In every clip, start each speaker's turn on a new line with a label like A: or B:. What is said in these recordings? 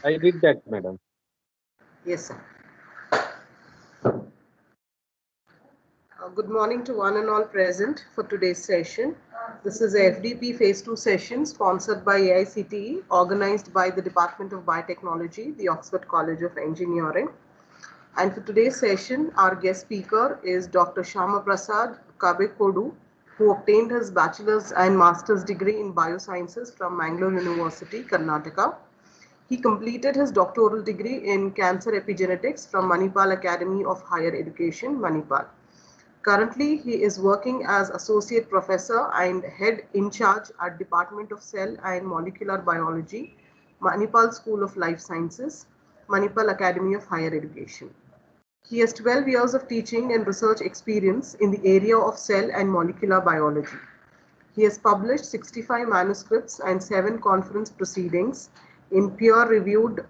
A: I did that, madam.
B: Yes, sir. Good morning to one and all present for today's session. This is a FDP Phase 2 session sponsored by AICTE, organized by the Department of Biotechnology, the Oxford College of Engineering. And for today's session, our guest speaker is Dr. Shama Prasad Kabekodu, who obtained his bachelor's and master's degree in biosciences from Mangalore University, Karnataka. He completed his doctoral degree in cancer epigenetics from Manipal Academy of Higher Education, Manipal. Currently, he is working as associate professor and head in charge at Department of Cell and Molecular Biology, Manipal School of Life Sciences, Manipal Academy of Higher Education. He has 12 years of teaching and research experience in the area of cell and molecular biology. He has published 65 manuscripts and 7 conference proceedings in peer-reviewed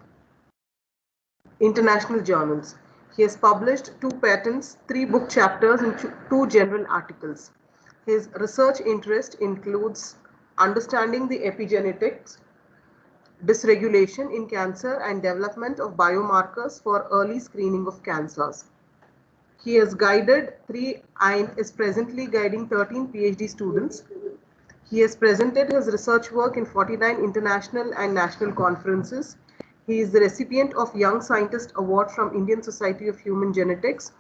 B: international journals. He has published 2 patents, 3 book chapters, and 2 general articles. His research interest includes understanding the epigenetics, dysregulation in cancer, and development of biomarkers for early screening of cancers. He has guided 3 and is presently guiding 13 PhD students. He has presented his research work in 49 international and national conferences. He is the recipient of Young Scientist Award from Indian Society of Human Genetics,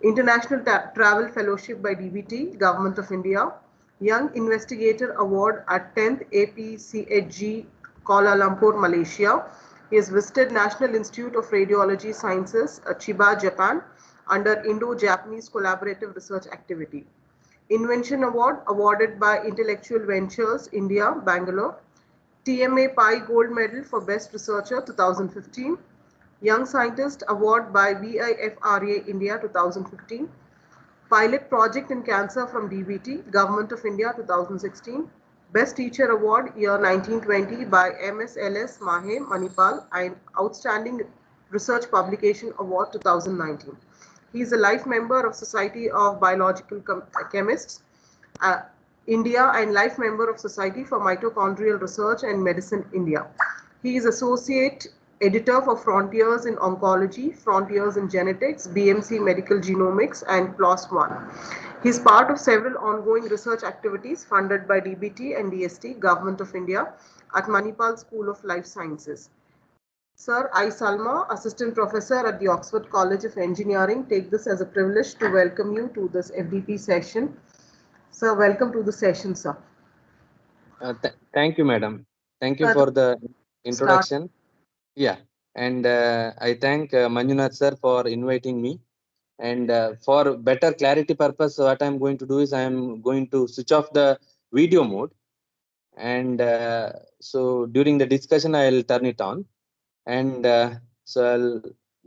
B: International Travel Fellowship by DBT, Government of India, Young Investigator Award at 10th APCHG, Kuala Lumpur, Malaysia. He has visited National Institute of Radiology Sciences, Chiba, Japan, under Indo-Japanese Collaborative Research Activity. Invention Award awarded by Intellectual Ventures India, Bangalore. TMA Pi Gold Medal for Best Researcher 2015. Young Scientist Award by BIFRA India 2015. Pilot Project in Cancer from DBT, Government of India 2016. Best Teacher Award year 1920 by MSLS Mahe Manipal and Outstanding Research Publication Award 2019. He is a life member of Society of Biological Chemists, India, and life member of Society for Mitochondrial Research and Medicine, India. He is associate editor for Frontiers in Oncology, Frontiers in Genetics, BMC Medical Genomics, and PLOS One. He is part of several ongoing research activities funded by DBT and DST, Government of India, at Manipal School of Life Sciences. Sir I. Salma, Assistant Professor at the Oxford College of Engineering, take this as a privilege to welcome you to this FDP session. Sir, welcome to the session, sir.
A: Thank you, madam. Thank you
B: Sir,
A: for the
B: start.
A: introduction. Yeah, and I thank Manjunath sir for inviting me. And for better clarity purpose, what I'm going to do is I'm going to switch off the video mode. And so during the discussion, I'll turn it on. And so I'll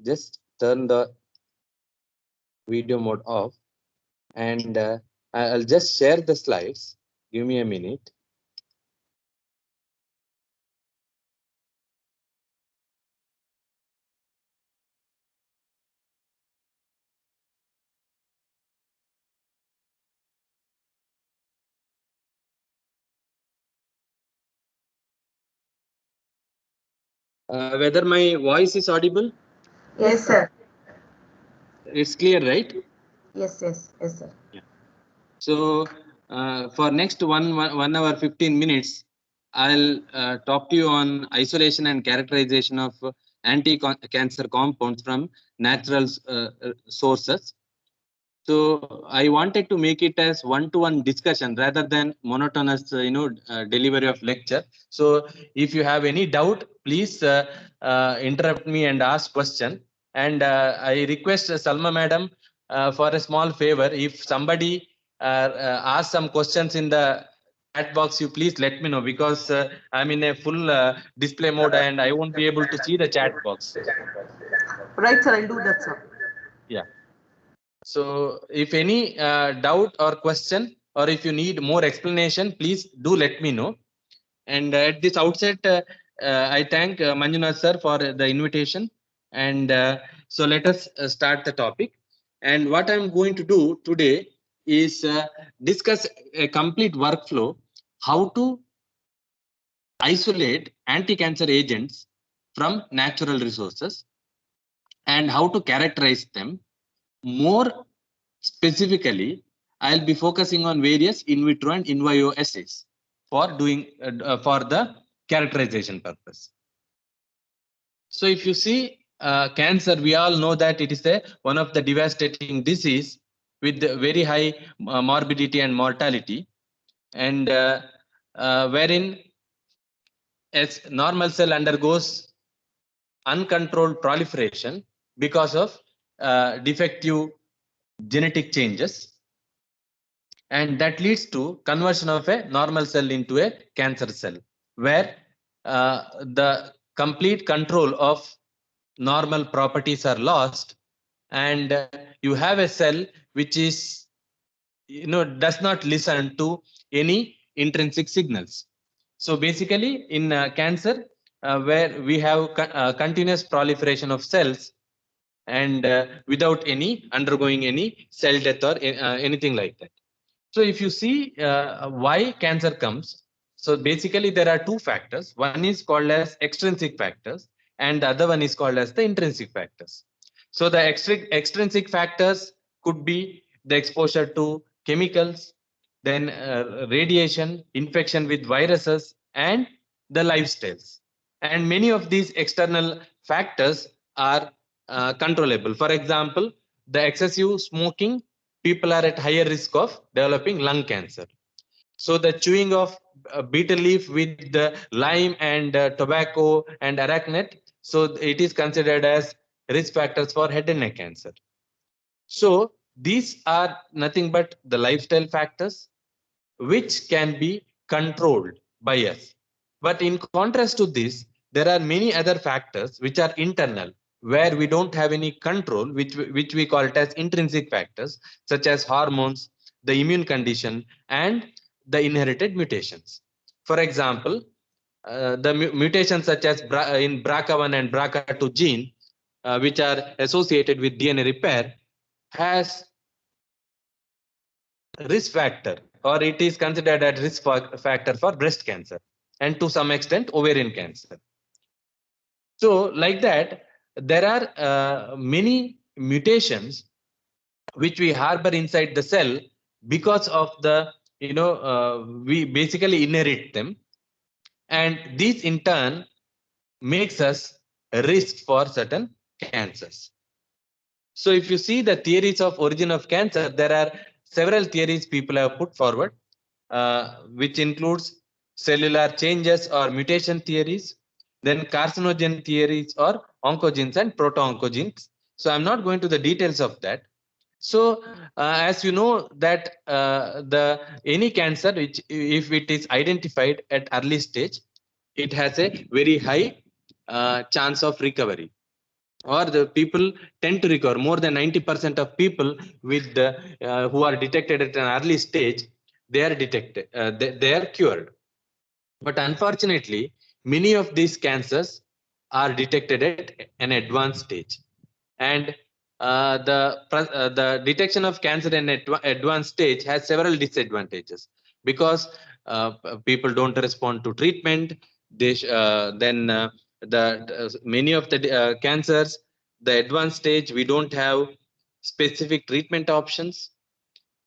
A: just turn the video mode off. And I'll just share the slides. Give me a minute. Whether my voice is audible?
B: Yes, sir.
A: It's clear, right?
B: Yes, sir.
A: Yeah. So for next 1 hour 15 minutes, I'll talk to you on isolation and characterization of anti-cancer compounds from natural sources. So I wanted to make it as one-to-one discussion rather than monotonous, delivery of lecture. So if you have any doubt, please interrupt me and ask question. And I request Salma madam for a small favor. If somebody asks some questions in the chat box, you please let me know, because I'm in a full display mode and I won't be able to see the chat box.
B: Right, sir. I'll do that, sir.
A: Yeah. So if any doubt or question, or if you need more explanation, please do let me know. And at this outset, I thank Manjunath sir for the invitation. And so let us start the topic. And what I'm going to do today is discuss a complete workflow, how to isolate anti-cancer agents from natural resources and how to characterize them. More specifically, I'll be focusing on various in vitro and in vivo assays for doing for the characterization purpose. So if you see cancer, we all know that it is one of the devastating disease with very high morbidity and mortality, and wherein as normal cell undergoes uncontrolled proliferation because of defective genetic changes, and that leads to conversion of a normal cell into a cancer cell, where the complete control of normal properties are lost, and you have a cell which is does not listen to any intrinsic signals. So basically in cancer, where we have continuous proliferation of cells and without any undergoing any cell death or anything like that. So if you see why cancer comes, so basically there are two factors. One is called as extrinsic factors and the other one is called as the intrinsic factors. So the extrinsic factors could be the exposure to chemicals, then radiation, infection with viruses, and the lifestyles. And many of these external factors are controllable. For example, the excessive smoking, people are at higher risk of developing lung cancer. So the chewing of betel leaf with the lime and tobacco and arachidonic, so it is considered as risk factors for head and neck cancer. So these are nothing but the lifestyle factors which can be controlled by us. But in contrast to this, there are many other factors which are internal, where we don't have any control, which we call it as intrinsic factors, such as hormones, the immune condition, and the inherited mutations. For example, the mutations such as in BRCA1 and BRCA2 gene, which are associated with DNA repair, has risk factor, or it is considered as risk factor for breast cancer and to some extent ovarian cancer. So like that, there are many mutations which we harbor inside the cell because of the we basically inherit them, and these in turn makes us a risk for certain cancers. So if you see the theories of origin of cancer, there are several theories people have put forward, which includes cellular changes or mutation theories, then carcinogen theories or oncogenes and proto-oncogenes. So I'm not going to the details of that. So as you know that any cancer which if it is identified at early stage, it has a very high chance of recovery, or the people tend to recover. More than 90% of people with the who are detected at an early stage, they are detected, they are cured. But unfortunately, many of these cancers are detected at an advanced stage, and the detection of cancer in advanced stage has several disadvantages, because people don't respond to treatment. They then many of the cancers, the advanced stage, we don't have specific treatment options,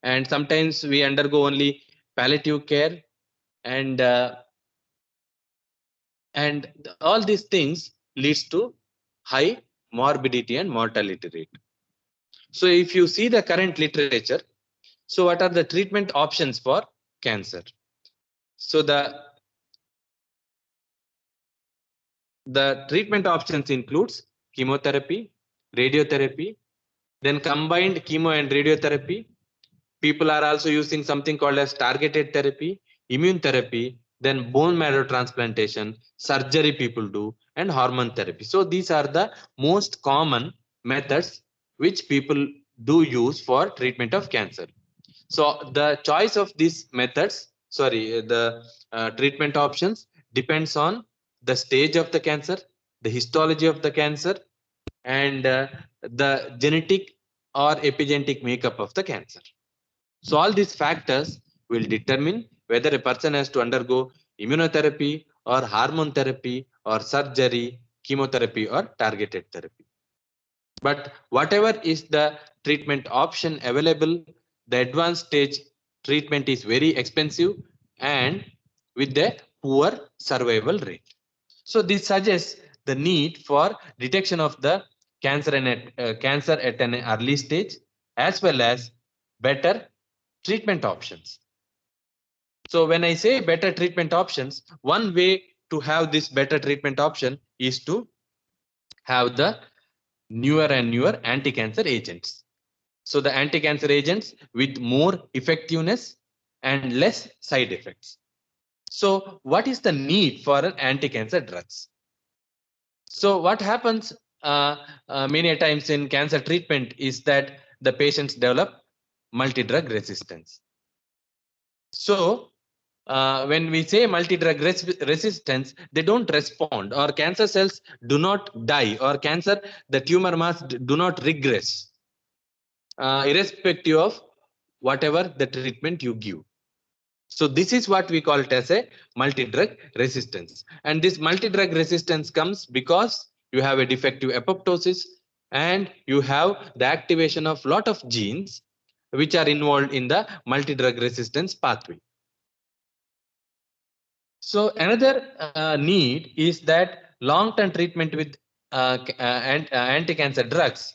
A: and sometimes we undergo only palliative care, and all these things leads to high morbidity and mortality rate. So if you see the current literature, so what are the treatment options for cancer? So the treatment options includes chemotherapy, radiotherapy, then combined chemo and radiotherapy. People are also using something called as targeted therapy, immune therapy, then bone marrow transplantation, surgery people do, and hormone therapy. So these are the most common methods which people do use for treatment of cancer. So the choice of these methods, the treatment options depends on the stage of the cancer, the histology of the cancer, and the genetic or epigenetic makeup of the cancer. So all these factors will determine whether a person has to undergo immunotherapy or hormone therapy or surgery, chemotherapy or targeted therapy. But whatever is the treatment option available, the advanced stage treatment is very expensive and with a poor survival rate. So this suggests the need for detection of the cancer cancer at an early stage, as well as better treatment options. So when I say better treatment options, one way to have this better treatment option is to have the newer and newer anti-cancer agents. So the anti-cancer agents with more effectiveness and less side effects. So what is the need for an anti-cancer drugs? So what happens many times in cancer treatment is that the patients develop multi-drug resistance. So when we say multi-drug resistance, they don't respond, or cancer cells do not die, or the tumor mass do not regress, irrespective of whatever the treatment you give. So this is what we call it as a multi-drug resistance. And this multi-drug resistance comes because you have a defective apoptosis and you have the activation of lot of genes which are involved in the multi-drug resistance pathway. So another need is that long-term treatment with anti-cancer drugs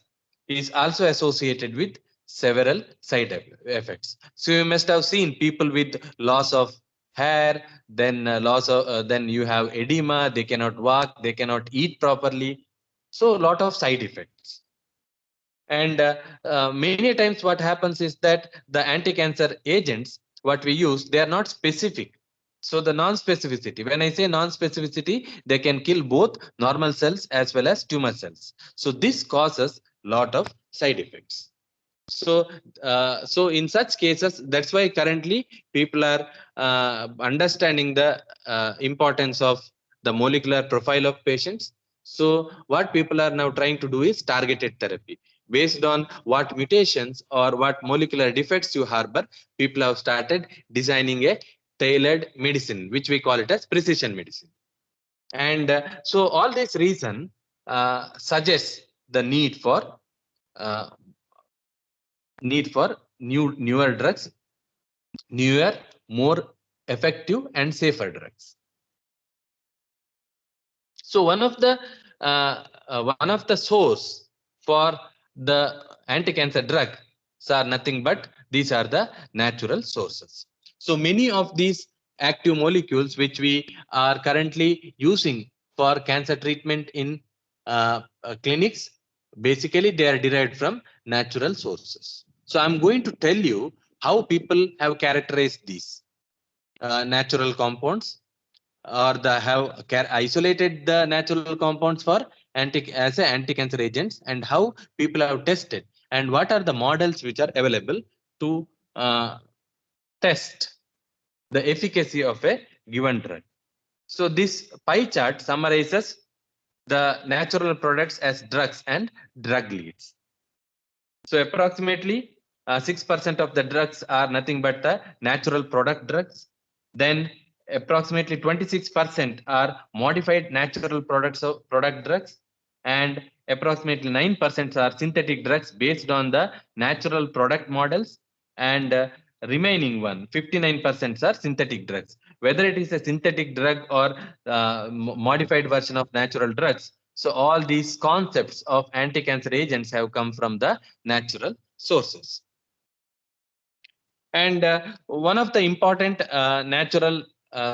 A: is also associated with several side effects. So you must have seen people with loss of hair, then then you have edema, they cannot walk, they cannot eat properly. So a lot of side effects. And many times what happens is that the anti-cancer agents, what we use, they are not specific. So the non-specificity, when I say non-specificity, they can kill both normal cells as well as tumor cells. So this causes lot of side effects. So so in such cases, that's why currently people are understanding the importance of the molecular profile of patients. So what people are now trying to do is targeted therapy. Based on what mutations or what molecular defects you harbor, people have started designing a tailored medicine, which we call it as precision medicine. And so all this reason suggests the uh, need for newer drugs, newer, more effective and safer drugs. So one of the source for the anti-cancer drugs are nothing but these are the natural sources. So many of these active molecules which we are currently using for cancer treatment in clinics, basically they are derived from natural sources. So I'm going to tell you how people have characterized these natural compounds, or the have isolated the natural compounds for as a anti-cancer agents, and how people have tested, and what are the models which are available to test the efficacy of a given drug. So this pie chart summarizes the natural products as drugs and drug leads. So approximately 6% of the drugs are nothing but the natural product drugs. Then approximately 26% are modified natural product drugs, and approximately 9% are synthetic drugs based on the natural product models, and remaining 59% are synthetic drugs. Whether it is a synthetic drug or modified version of natural drugs, so all these concepts of anti-cancer agents have come from the natural sources. And one of the important natural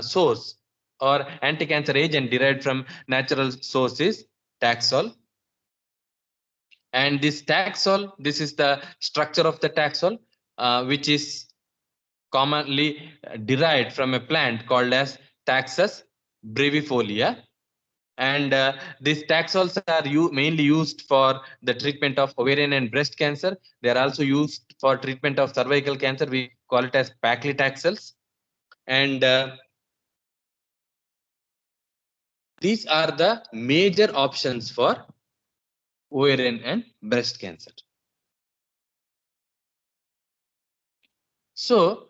A: source or anti-cancer agent derived from natural source is Taxol. And this Taxol, this is the structure of the Taxol, which is commonly derived from a plant called as Taxus brevifolia. And these Taxols are mainly used for the treatment of ovarian and breast cancer. They are also used for treatment of cervical cancer. We call it as paclitaxels. And these are the major options for ovarian and breast cancer. So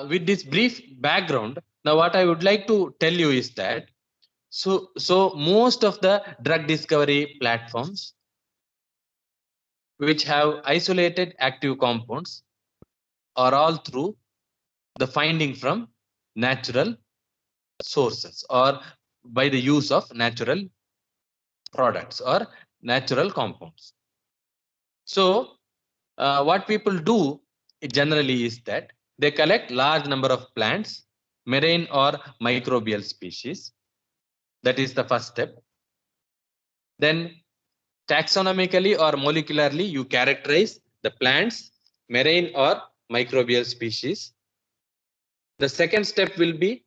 A: with this brief background, now what I would like to tell you is that So most of the drug discovery platforms which have isolated active compounds are all through the finding from natural sources or by the use of natural products or natural compounds. So what people do generally is that they collect large number of plants, marine or microbial species. That is the first step. Then taxonomically or molecularly, you characterize the plants, marine or microbial species. The second step will be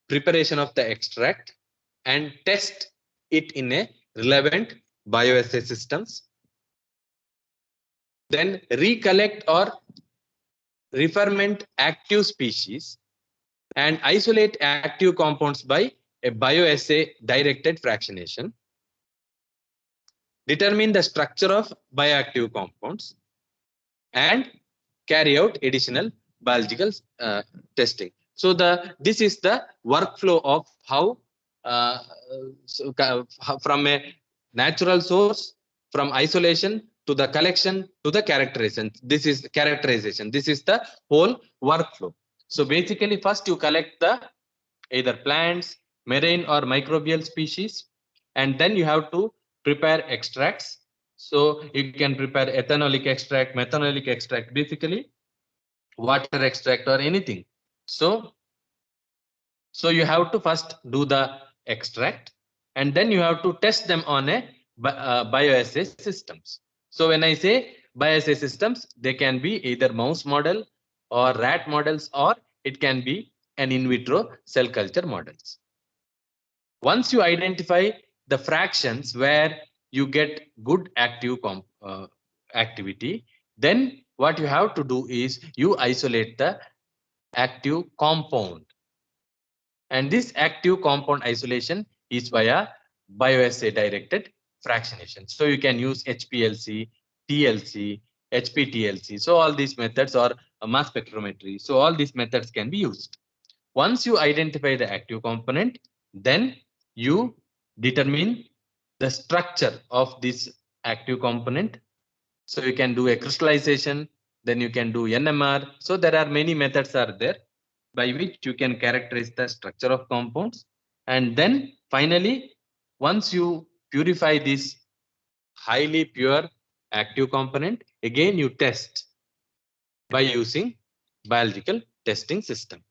A: preparation of the extract and test it in a relevant bioassay systems. Then recollect or referment active species and isolate active compounds by a bioassay directed fractionation. Determine the structure of bioactive compounds and carry out additional biological testing. So this is the workflow of how from a natural source, from isolation to the collection to the characterization. This is characterization. This is the whole workflow. So basically, first you collect the either plants, marine or microbial species, and then you have to prepare extracts. So you can prepare ethanolic extract, methanolic extract, basically water extract or anything. So you have to first do the extract and then you have to test them on a bioassay systems. So when I say bioassay systems, they can be either mouse model or rat models, or it can be an in vitro cell culture models. Once you identify the fractions where you get good active activity, then what you have to do is you isolate the active compound. And this active compound isolation is via bioassay directed fractionation. So you can use HPLC, TLC, HPTLC. So all these methods, or mass spectrometry. So all these methods can be used. Once you identify the active component, then you determine the structure of this active component. So you can do a crystallization, then you can do NMR. So there are many methods are there by which you can characterize the structure of compounds. And then finally, once you purify this highly pure active component, again you test by using biological testing system.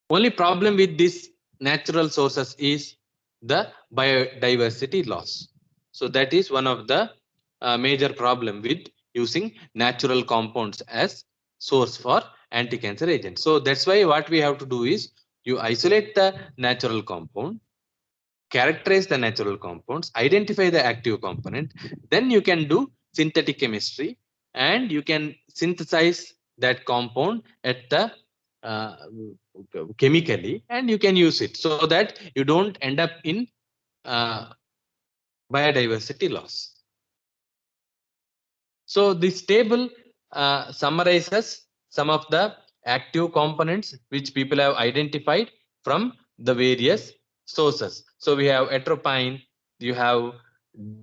A: Only problem with this natural sources is the biodiversity loss. So that is one of the major problem with using natural compounds as source for anti-cancer agents. So that's why what we have to do is you isolate the natural compound, characterize the natural compounds, identify the active component, then you can do synthetic chemistry and you can synthesize that compound at the uh, chemically, and you can use it so that you don't end up in biodiversity loss. So this table summarizes some of the active components which people have identified from the various sources. So we have atropine, you have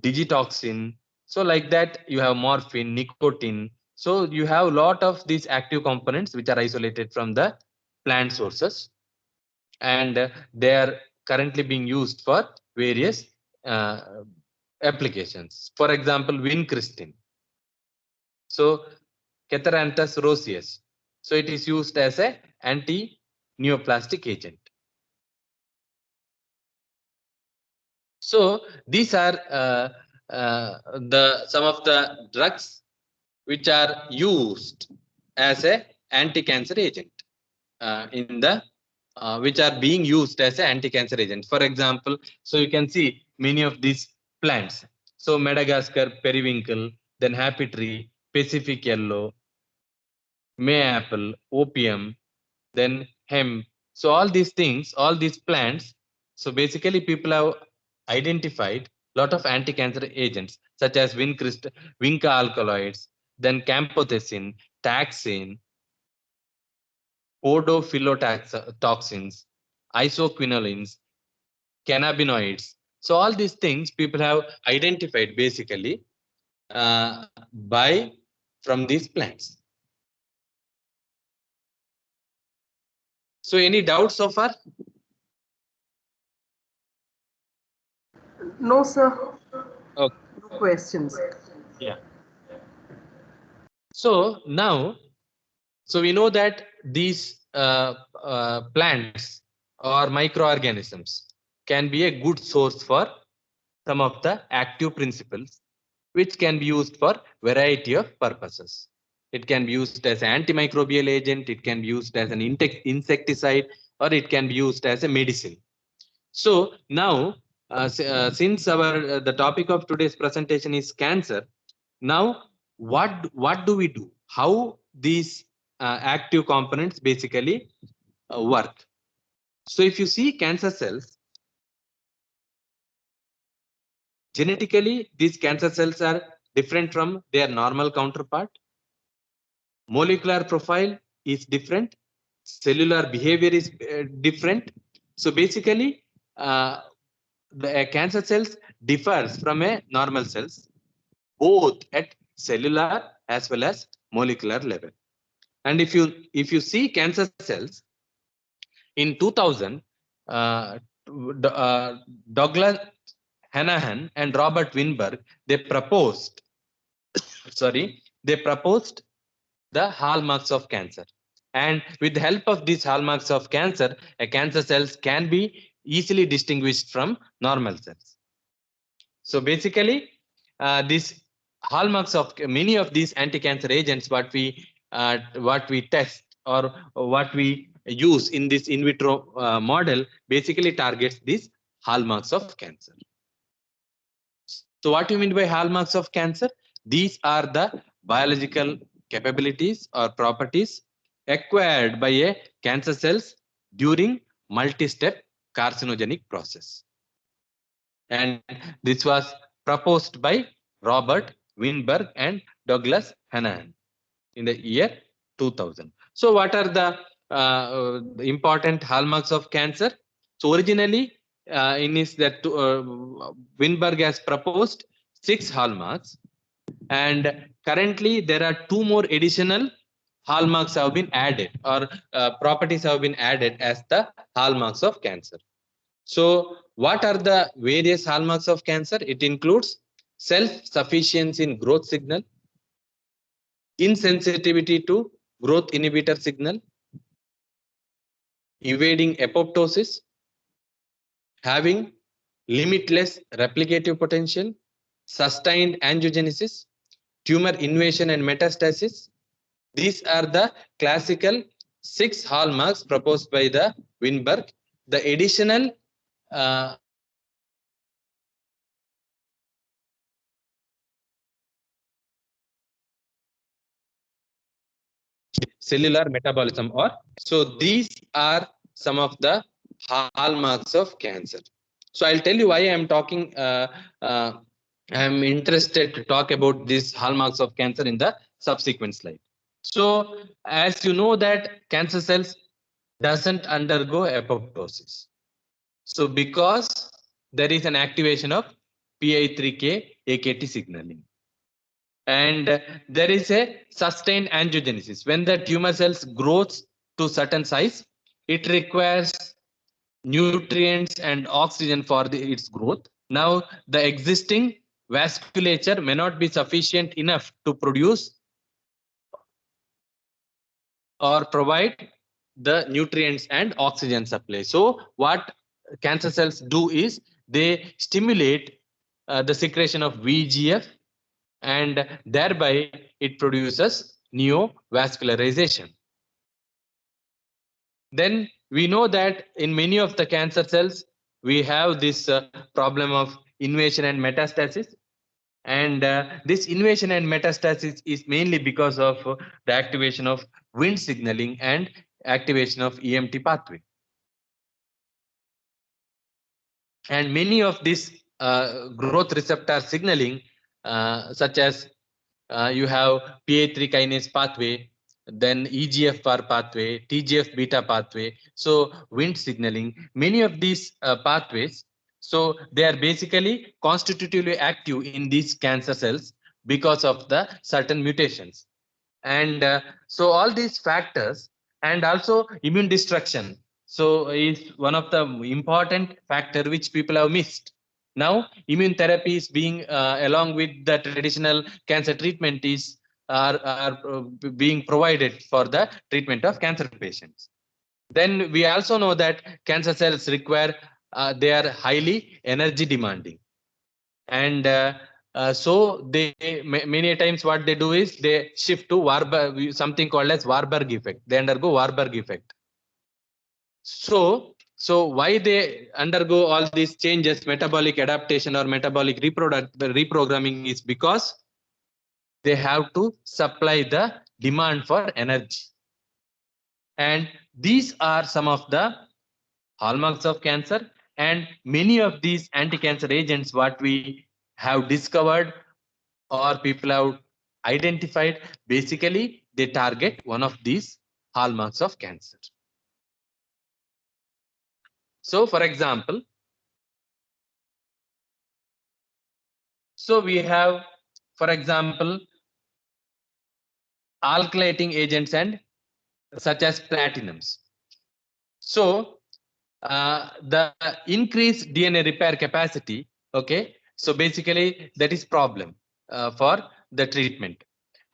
A: digitoxin, so like that you have morphine, nicotine. So you have a lot of these active components which are isolated from the plant sources, and they are currently being used for various uh, applications. For example, vincristine. So Catharanthus roseus. So it is used as a anti-neoplastic agent. So these are some of the drugs which are used as a anti-cancer agent in the which are being used as an anti-cancer agent. For example, so you can see many of these plants. So Madagascar periwinkle, then happy tree, Pacific yellow, mayapple, opium, then hemp. So all these things, all these plants. So basically, people have identified a lot of anti-cancer agents such as vinca alkaloids, then camptothecin, taxane, podophyllitoxins, isoquinolines, cannabinoids. So all these things people have identified basically by from these plants. So any doubts so far?
B: No, sir.
A: Okay.
B: No questions.
A: Yeah. So now, so we know that these plants or microorganisms can be a good source for some of the active principles, which can be used for variety of purposes. It can be used as an antimicrobial agent, it can be used as an insecticide, or it can be used as a medicine. So now, since our the topic of today's presentation is cancer, now what do we do? How these active components basically work? So if you see cancer cells, genetically these cancer cells are different from their normal counterpart. Molecular profile is different. Cellular behavior is different. So basically, the cancer cells differs from a normal cells both at cellular as well as molecular level. And if you see cancer cells in 2000, Douglas Hanahan and Robert Winberg, they proposed the hallmarks of cancer. And with the help of these hallmarks of cancer, a cancer cells can be easily distinguished from normal cells. So basically, these hallmarks of many of these anti-cancer agents, what we test or what we use in this in vitro model, basically targets these hallmarks of cancer. So what do you mean by hallmarks of cancer? These are the biological capabilities or properties acquired by a cancer cells during multi-step carcinogenic process. And this was proposed by Robert Winberg and Douglas Hanahan in the year 2000. So what are the important hallmarks of cancer? So originally, in is that Winberg has proposed 6 hallmarks, and currently there are 2 more additional hallmarks have been added, or properties have been added as the hallmarks of cancer. So what are the various hallmarks of cancer? It includes self-sufficiency in growth signal, insensitivity to growth inhibitor signal, evading apoptosis, having limitless replicative potential, sustained angiogenesis, tumor invasion and metastasis. These are the classical 6 hallmarks proposed by the Winberg. The additional cellular metabolism, or so these are some of the hallmarks of cancer. So I'll tell you why I'm talking I'm interested to talk about these hallmarks of cancer in the subsequent slide. So as you know that cancer cells doesn't undergo apoptosis. So because there is an activation of PI3K AKT signaling, and there is a sustained angiogenesis. When the tumor cells grows to certain size, it requires nutrients and oxygen for its growth. Now the existing vasculature may not be sufficient enough to produce or provide the nutrients and oxygen supply. So what cancer cells do is they stimulate the secretion of VEGF, and thereby it produces neovascularization. Then we know that in many of the cancer cells we have this problem of invasion and metastasis, and this invasion and metastasis is mainly because of the activation of Wnt signaling and activation of EMT pathway. And many of these growth receptor signaling, such as you have PI3 kinase pathway, then EGFR pathway, TGF beta pathway, so Wnt signaling, many of these pathways, so they are basically constitutively active in these cancer cells because of the certain mutations. And so all these factors, and also immune destruction, so is one of the important factor which people have missed. Now immune therapy is being along with the traditional cancer treatment is are being provided for the treatment of cancer patients. Then we also know that cancer cells require they are highly energy demanding, and so they many times what they do is they shift to Warburg, something called as Warburg effect. They undergo Warburg effect. So why they undergo all these changes, metabolic adaptation or metabolic reprogramming, is because they have to supply the demand for energy. And these are some of the hallmarks of cancer, and many of these anti-cancer agents what we have discovered or people have identified, basically they target one of these hallmarks of cancer. So for example, so we have, for example, alkylating agents and such as platinums. So the increased DNA repair capacity, okay, so basically that is problem for the treatment.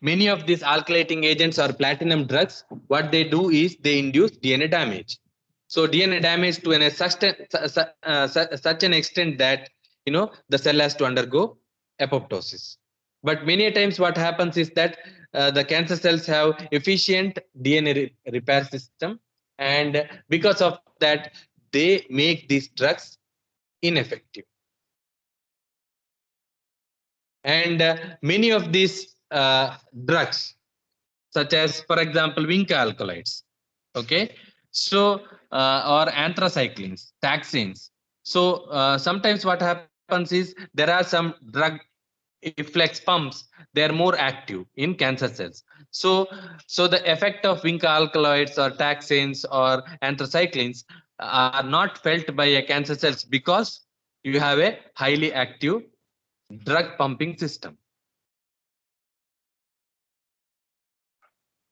A: Many of these alkylating agents or platinum drugs, what they do is they induce DNA damage. So DNA damage to such an extent that the cell has to undergo apoptosis. But many times what happens is that the cancer cells have efficient DNA repair system, and because of that they make these drugs ineffective. And many of these drugs, such as for example Vinca alkaloids, okay, so or anthracyclines, taxanes. So sometimes what happens is there are some drug efflux pumps, they are more active in cancer cells. So the effect of Vinca alkaloids or taxanes or anthracyclines are not felt by a cancer cells because you have a highly active drug pumping system.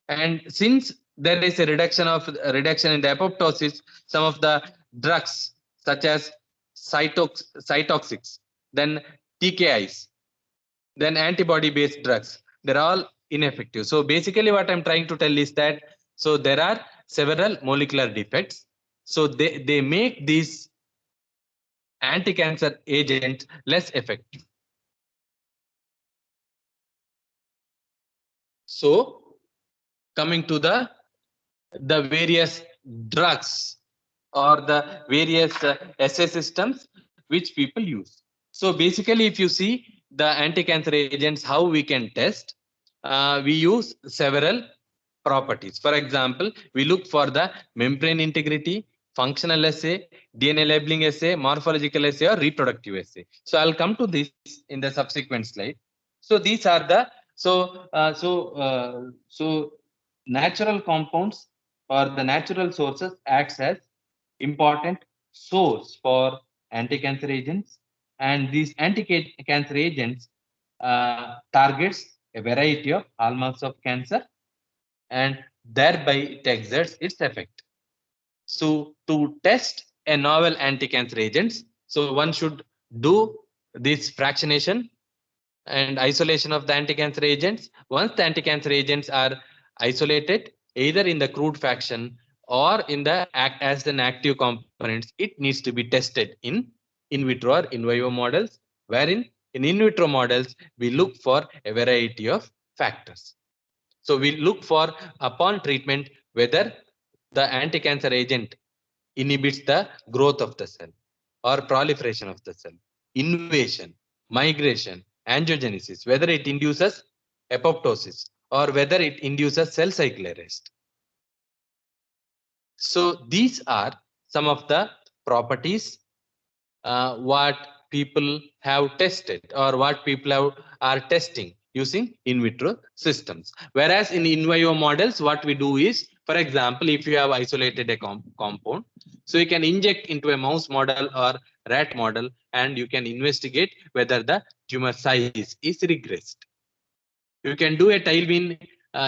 A: And since there is a reduction in the apoptosis, some of the drugs such as cytotoxics, then TKIs, then antibody based drugs, they're all ineffective. So basically what I'm trying to tell is that so there are several molecular defects, so they make these anti-cancer agents less effective. So coming to the various drugs or the various assay systems which people use. So basically if you see the anti-cancer agents, how we can test, we use several properties. For example, we look for the membrane integrity, functional assay, DNA labeling assay, morphological assay, or reproductive assay. So I'll come to this in the subsequent slide. So these are the so natural compounds or the natural sources acts as important source for anti-cancer agents, and these anti-cancer agents targets a variety of hallmarks of cancer, and thereby it exerts its effect. So to test a novel anti-cancer agents, so one should do this fractionation and isolation of the anti-cancer agents. Once the anti-cancer agents are isolated, either in the crude fraction or in the as an active components, it needs to be tested in vitro or in vivo models, wherein in vitro models we look for a variety of factors. So we look for upon treatment whether the anti-cancer agent inhibits the growth of the cell or proliferation of the cell, invasion, migration, angiogenesis, whether it induces apoptosis or whether it induces cell cycle arrest. So these are some of the properties what people have tested or what people are testing using in vitro systems. Whereas in vivo models, what we do is, for example, if you have isolated a compound, so you can inject into a mouse model or rat model, and you can investigate whether the tumor size is regressed. You can do a tailwind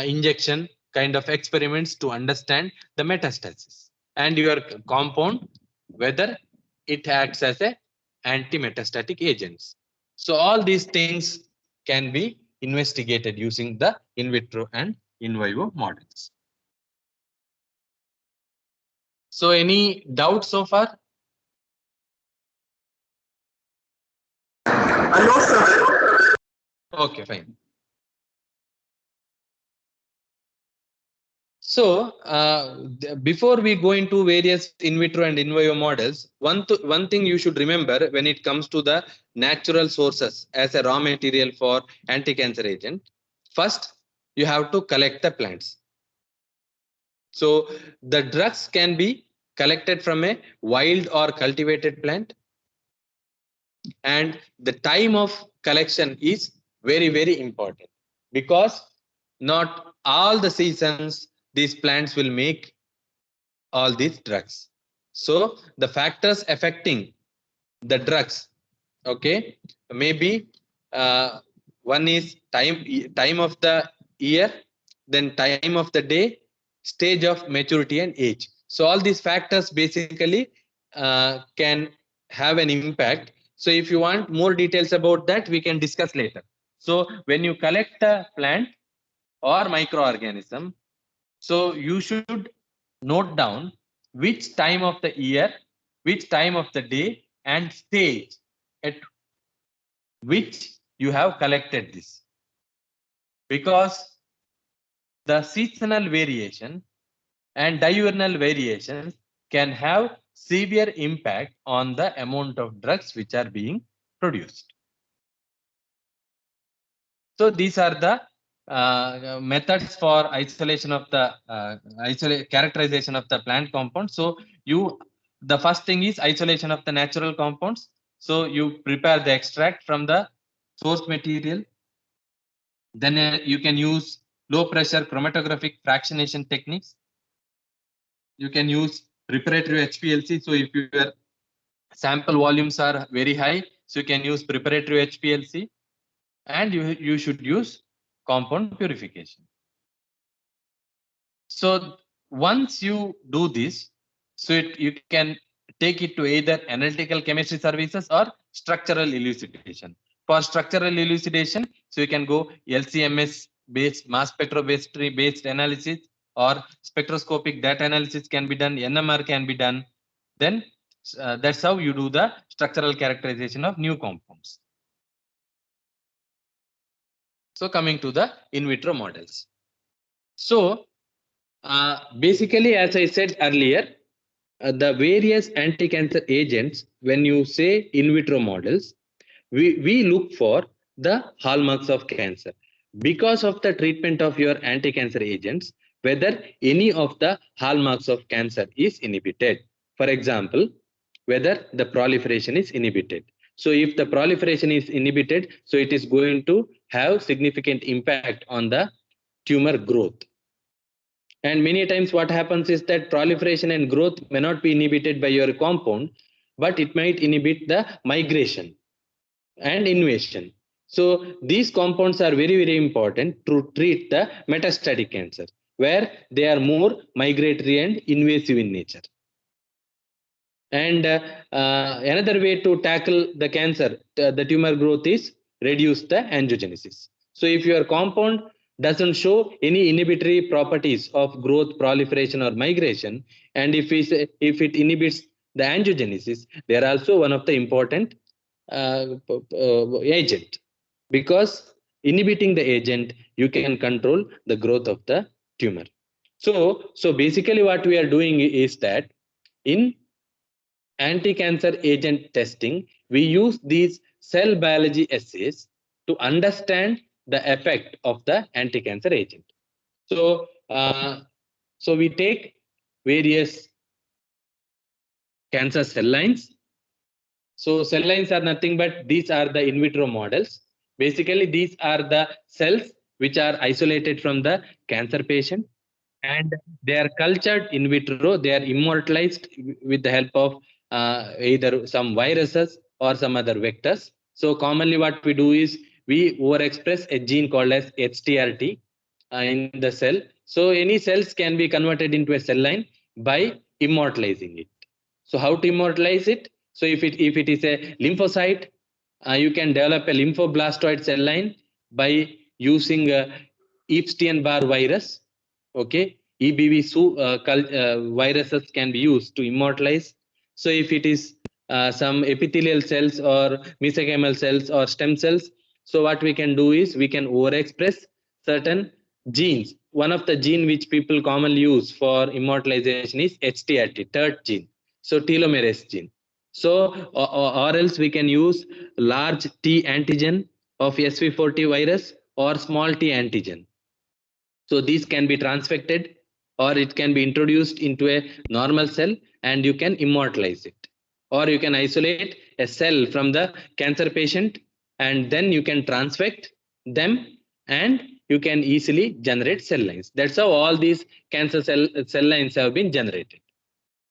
A: injection kind of experiments to understand the metastasis and your compound, whether it acts as a anti-metastatic agents. So all these things can be investigated using the in vitro and in vivo models. So any doubts so far?
B: No, sir.
A: Okay, fine. So before we go into various in vitro and in vivo models, one thing you should remember when it comes to the natural sources as a raw material for anti-cancer agent, first you have to collect the plants. So the drugs can be collected from a wild or cultivated plant, and the time of collection is very, very important, because not all the seasons these plants will make all these drugs. So the factors affecting the drugs, okay, maybe one is time of the year, then time of the day, stage of maturity and age. So all these factors basically can have an impact. So if you want more details about that, we can discuss later. So when you collect a plant or microorganism, so you should note down which time of the year, which time of the day, and stage at which you have collected this. Because the seasonal variation and diurnal variations can have severe impact on the amount of drugs which are being produced. So these are the methods for isolation of the characterization of the plant compound. So the first thing is isolation of the natural compounds. So you prepare the extract from the source material. Then you can use low pressure chromatographic fractionation techniques. You can use preparatory HPLC. So if your sample volumes are very high, so you can use preparatory HPLC, and you should use compound purification. So once you do this, so you can take it to either analytical chemistry services or structural elucidation. For structural elucidation, so you can go LCMS based, mass spectrometry based analysis, or spectroscopic data analysis can be done, NMR can be done. Then that's how you do the structural characterization of new compounds. So coming to the in vitro models. So basically, as I said earlier, the various anti-cancer agents, when you say in vitro models, we look for the hallmarks of cancer. Because of the treatment of your anti-cancer agents, whether any of the hallmarks of cancer is inhibited. For example, whether the proliferation is inhibited. So if the proliferation is inhibited, so it is going to have significant impact on the tumor growth. And many times what happens is that proliferation and growth may not be inhibited by your compound, but it might inhibit the migration and invasion. So these compounds are very, very important to treat the metastatic cancer, where they are more migratory and invasive in nature. And another way to tackle the cancer, the tumor growth, is reduce the angiogenesis. So if your compound doesn't show any inhibitory properties of growth, proliferation, or migration, and if it inhibits the angiogenesis, they are also one of the important agent, because inhibiting the agent, you can control the growth of the tumor. So basically what we are doing is that in anti-cancer agent testing, we use these cell biology assays to understand the effect of the anti-cancer agent. So, so we take various cancer cell lines. So cell lines are nothing but these are the in vitro models. Basically, these are the cells which are isolated from the cancer patient, and they are cultured in vitro. They are immortalized with the help of either some viruses or some other vectors. So commonly what we do is we overexpress a gene called as HTRT in the cell. So any cells can be converted into a cell line by immortalizing it. So how to immortalize it? So if it is a lymphocyte, you can develop a lymphoblastoid cell line by using Epstein-Barr virus. Okay, viruses can be used to immortalize. So if it is some epithelial cells or mesenchymal cells or stem cells, so what we can do is we can overexpress certain genes. One of the gene which people commonly use for immortalization is HTRT, third gene. So telomerase gene. So or else we can use large T antigen of SV40 virus or small T antigen. So these can be transfected or it can be introduced into a normal cell and you can immortalize it. Or you can isolate a cell from the cancer patient and then you can transfect them and you can easily generate cell lines. That's how all these cancer cell lines have been generated.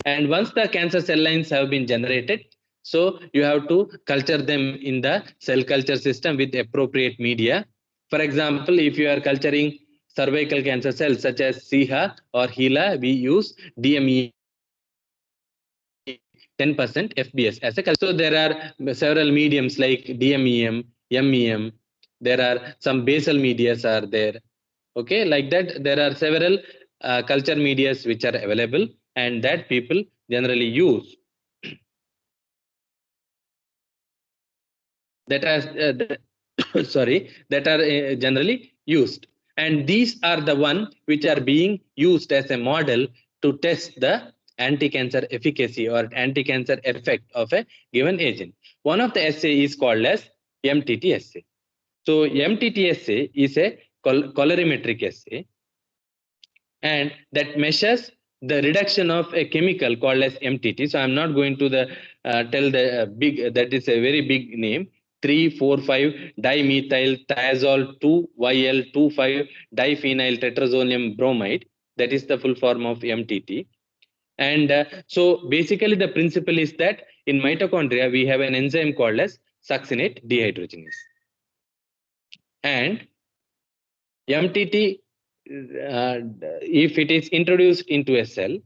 A: And once the cancer cell lines have been generated, so you have to culture them in the cell culture system with appropriate media. For example, if you are culturing cervical cancer cells such as SIHA or HeLa, we use DME 10% FBS as a culture. So there are several mediums like DMEM, MEM. There are some basal medias are there. Okay, like that there are several culture medias which are available and that people generally use. That are that are generally used, and these are the one which are being used as a model to test the anti-cancer efficacy or anti-cancer effect of a given agent. One of the assay is called as MTT assay. So MTT assay is a colorimetric assay and that measures the reduction of a chemical called as MTT. So I'm not going to tell the big, that is a very big name, 3,4,5 dimethyl thiazole 2YL25 diphenyl tetrazonium bromide. That is the full form of MTT. And so basically the principle is that in mitochondria we have an enzyme called as succinate dehydrogenase, and MTT, if it is introduced into a cell,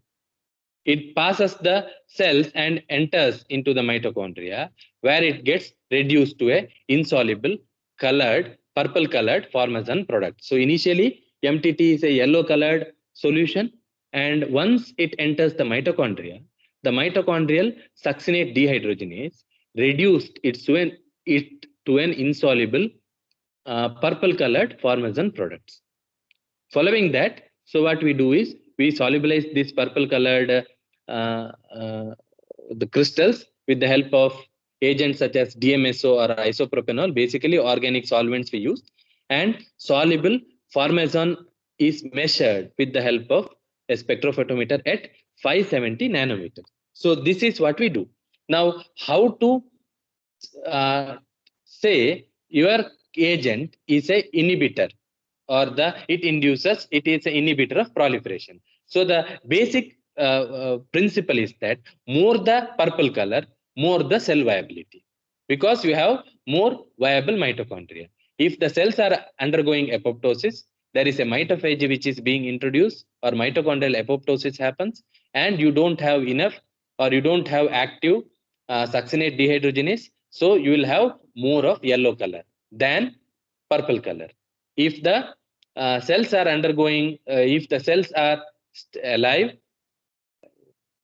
A: it passes the cells and enters into the mitochondria, where it gets reduced to a insoluble colored, purple colored formazan product. So initially MTT is a yellow colored solution, and once it enters the mitochondria, the mitochondrial succinate dehydrogenase reduced it to an insoluble purple colored formazan products. Following that, so what we do is we solubilize this purple colored the crystals with the help of agents such as DMSO or isopropanol, basically organic solvents we use, and soluble formazan is measured with the help of a spectrophotometer at 570 nanometers. So this is what we do. Now, how to say your agent is a inhibitor or it induces, it is an inhibitor of proliferation. So the basic principle is that more the purple color, more the cell viability, because you have more viable mitochondria. If the cells are undergoing apoptosis, there is a mitophage which is being introduced, or mitochondrial apoptosis happens, and you don't have enough or you don't have active succinate dehydrogenase, so you will have more of yellow color than purple color. If the cells are undergoing, if the cells are alive,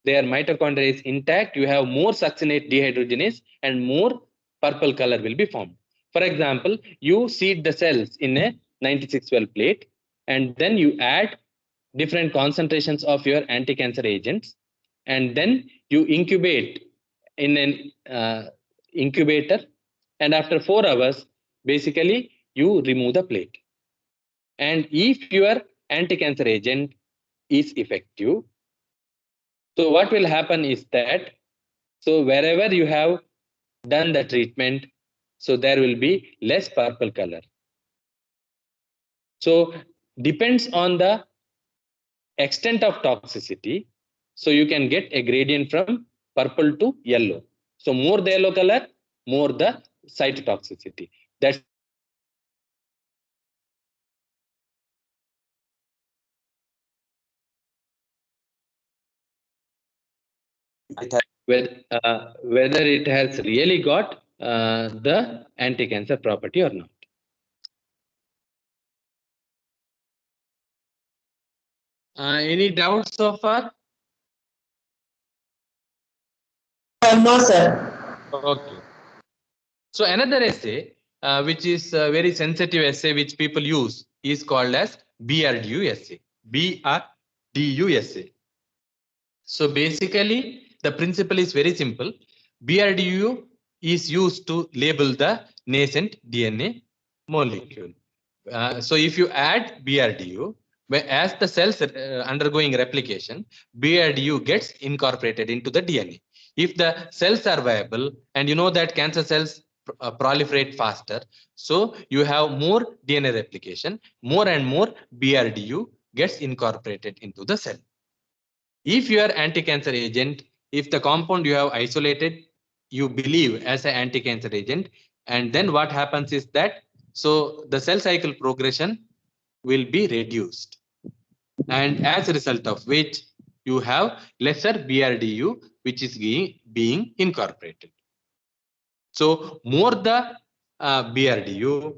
A: their mitochondria is intact, you have more succinate dehydrogenase and more purple color will be formed. For example, you seed the cells in a 96-well plate and then you add different concentrations of your anti-cancer agents, and then you incubate in an incubator, and after 4 hours, basically you remove the plate. And if your anti-cancer agent is effective, so what will happen is that, so wherever you have done the treatment, So there will be less purple color. So depends on the extent of toxicity. So you can get a gradient from purple to yellow. So more the yellow color, more the cytotoxicity. That's whether it has really got the anti-cancer property or not. Any doubts so far?
C: No, sir.
A: Okay. So another assay, which is a very sensitive assay which people use, is called as BRDU assay. BRDU assay. So basically, the principle is very simple. BRDU is used to label the nascent DNA molecule. So if you add BRDU, as the cells undergoing replication, BRDU gets incorporated into the DNA. If the cells are viable, and you know that cancer cells proliferate faster, so you have more DNA replication, more and more BRDU gets incorporated into the cell. If your anti-cancer agent, if the compound you have isolated, you believe as an anti-cancer agent, and then what happens is that, so the cell cycle progression will be reduced, and as a result of which you have lesser BRDU which is being incorporated. So more the BRDU,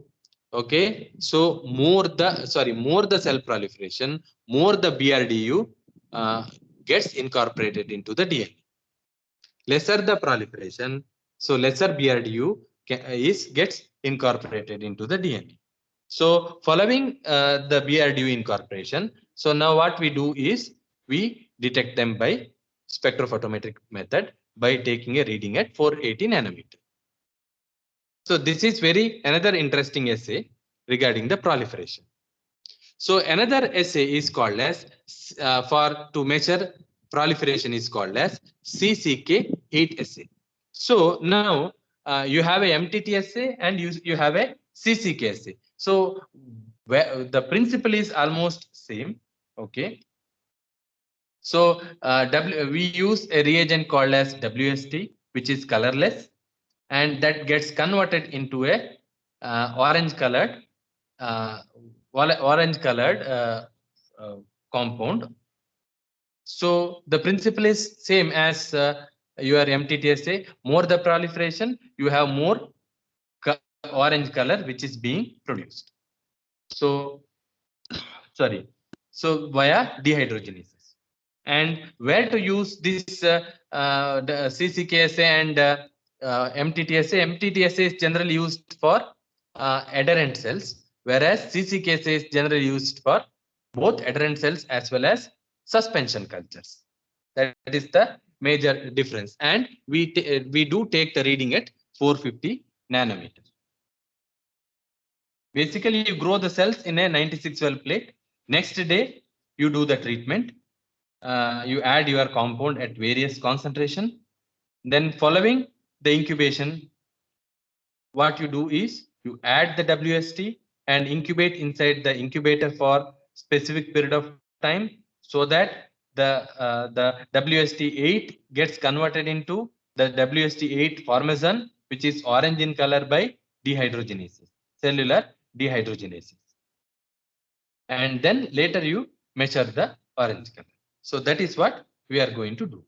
A: okay, so more the cell proliferation, more the BRDU gets incorporated into the DNA. Lesser the proliferation, so lesser BRDU gets incorporated into the DNA. So following the BRDU incorporation, so now what we do is we detect them by spectrophotometric method by taking a reading at 480 nanometer. So this is another interesting assay regarding the proliferation. So another assay is called as to measure proliferation is called as CCK8 assay. So now you have a MTT assay and you have a CCK assay. So the principle is almost same. Okay. So we use a reagent called as WST, which is colorless, and that gets converted into a orange colored compound. So the principle is same as your MTTSA. More the proliferation, you have more orange color which is being produced. So sorry. So via dehydrogenases. And where to use this the CCKSA and MTTSA? MTTSA is generally used for adherent cells, whereas CCKSA is generally used for both adherent cells as well as suspension cultures. That is the major difference. And we do take the reading at 450 nanometers. Basically, you grow the cells in a 96 well plate. Next day, you do the treatment. You add your compound at various concentration. Then following the incubation, what you do is you add the WST and incubate inside the incubator for specific period of time, so that the WST8 gets converted into the WST8 formation, which is orange in color by dehydrogenases, cellular dehydrogenases. And then later you measure the orange color. So that is what we are going to do.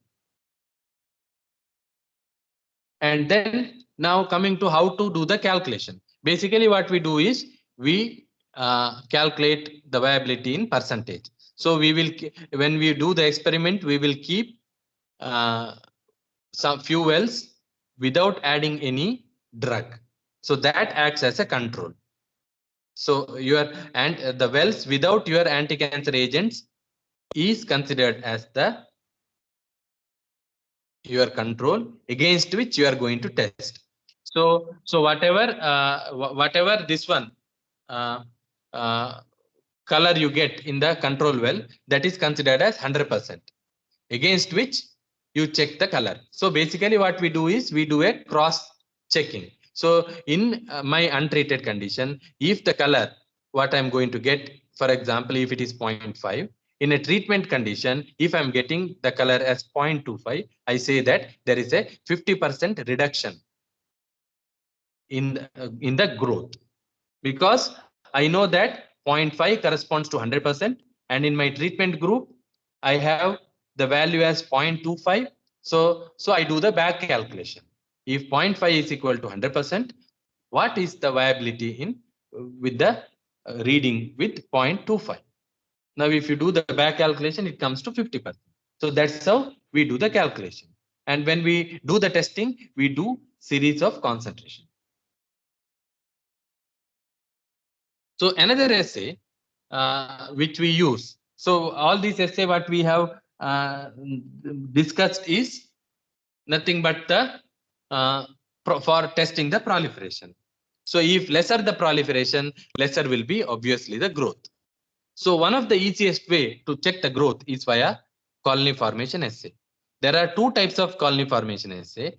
A: And then now coming to how to do the calculation. Basically what we do is we calculate the viability in percentage. So we will, when we do the experiment, we will keep some few wells without adding any drug. So that acts as a control. So the wells without your anti-cancer agents is considered as your control against which you are going to test. So whatever this one color you get in the control well, that is considered as 100%, against which you check the color. So basically what we do is we do a cross checking. So in my untreated condition, if the color, what I'm going to get, for example, if it is 0.5, in a treatment condition, if I'm getting the color as 0.25, I say that there is a 50% reduction in the growth, because I know that 0.5 corresponds to 100%, and in my treatment group, I have the value as 0.25. So I do the back calculation. If 0.5 is equal to 100%, what is the viability in with the reading with 0.25? Now, if you do the back calculation, it comes to 50%. So that's how we do the calculation. And when we do the testing, we do series of concentration. So another assay which we use. So all these assay what we have discussed is nothing but the for testing the proliferation. So if lesser the proliferation, lesser will be obviously the growth. So one of the easiest way to check the growth is via colony formation assay. There are two types of colony formation assay,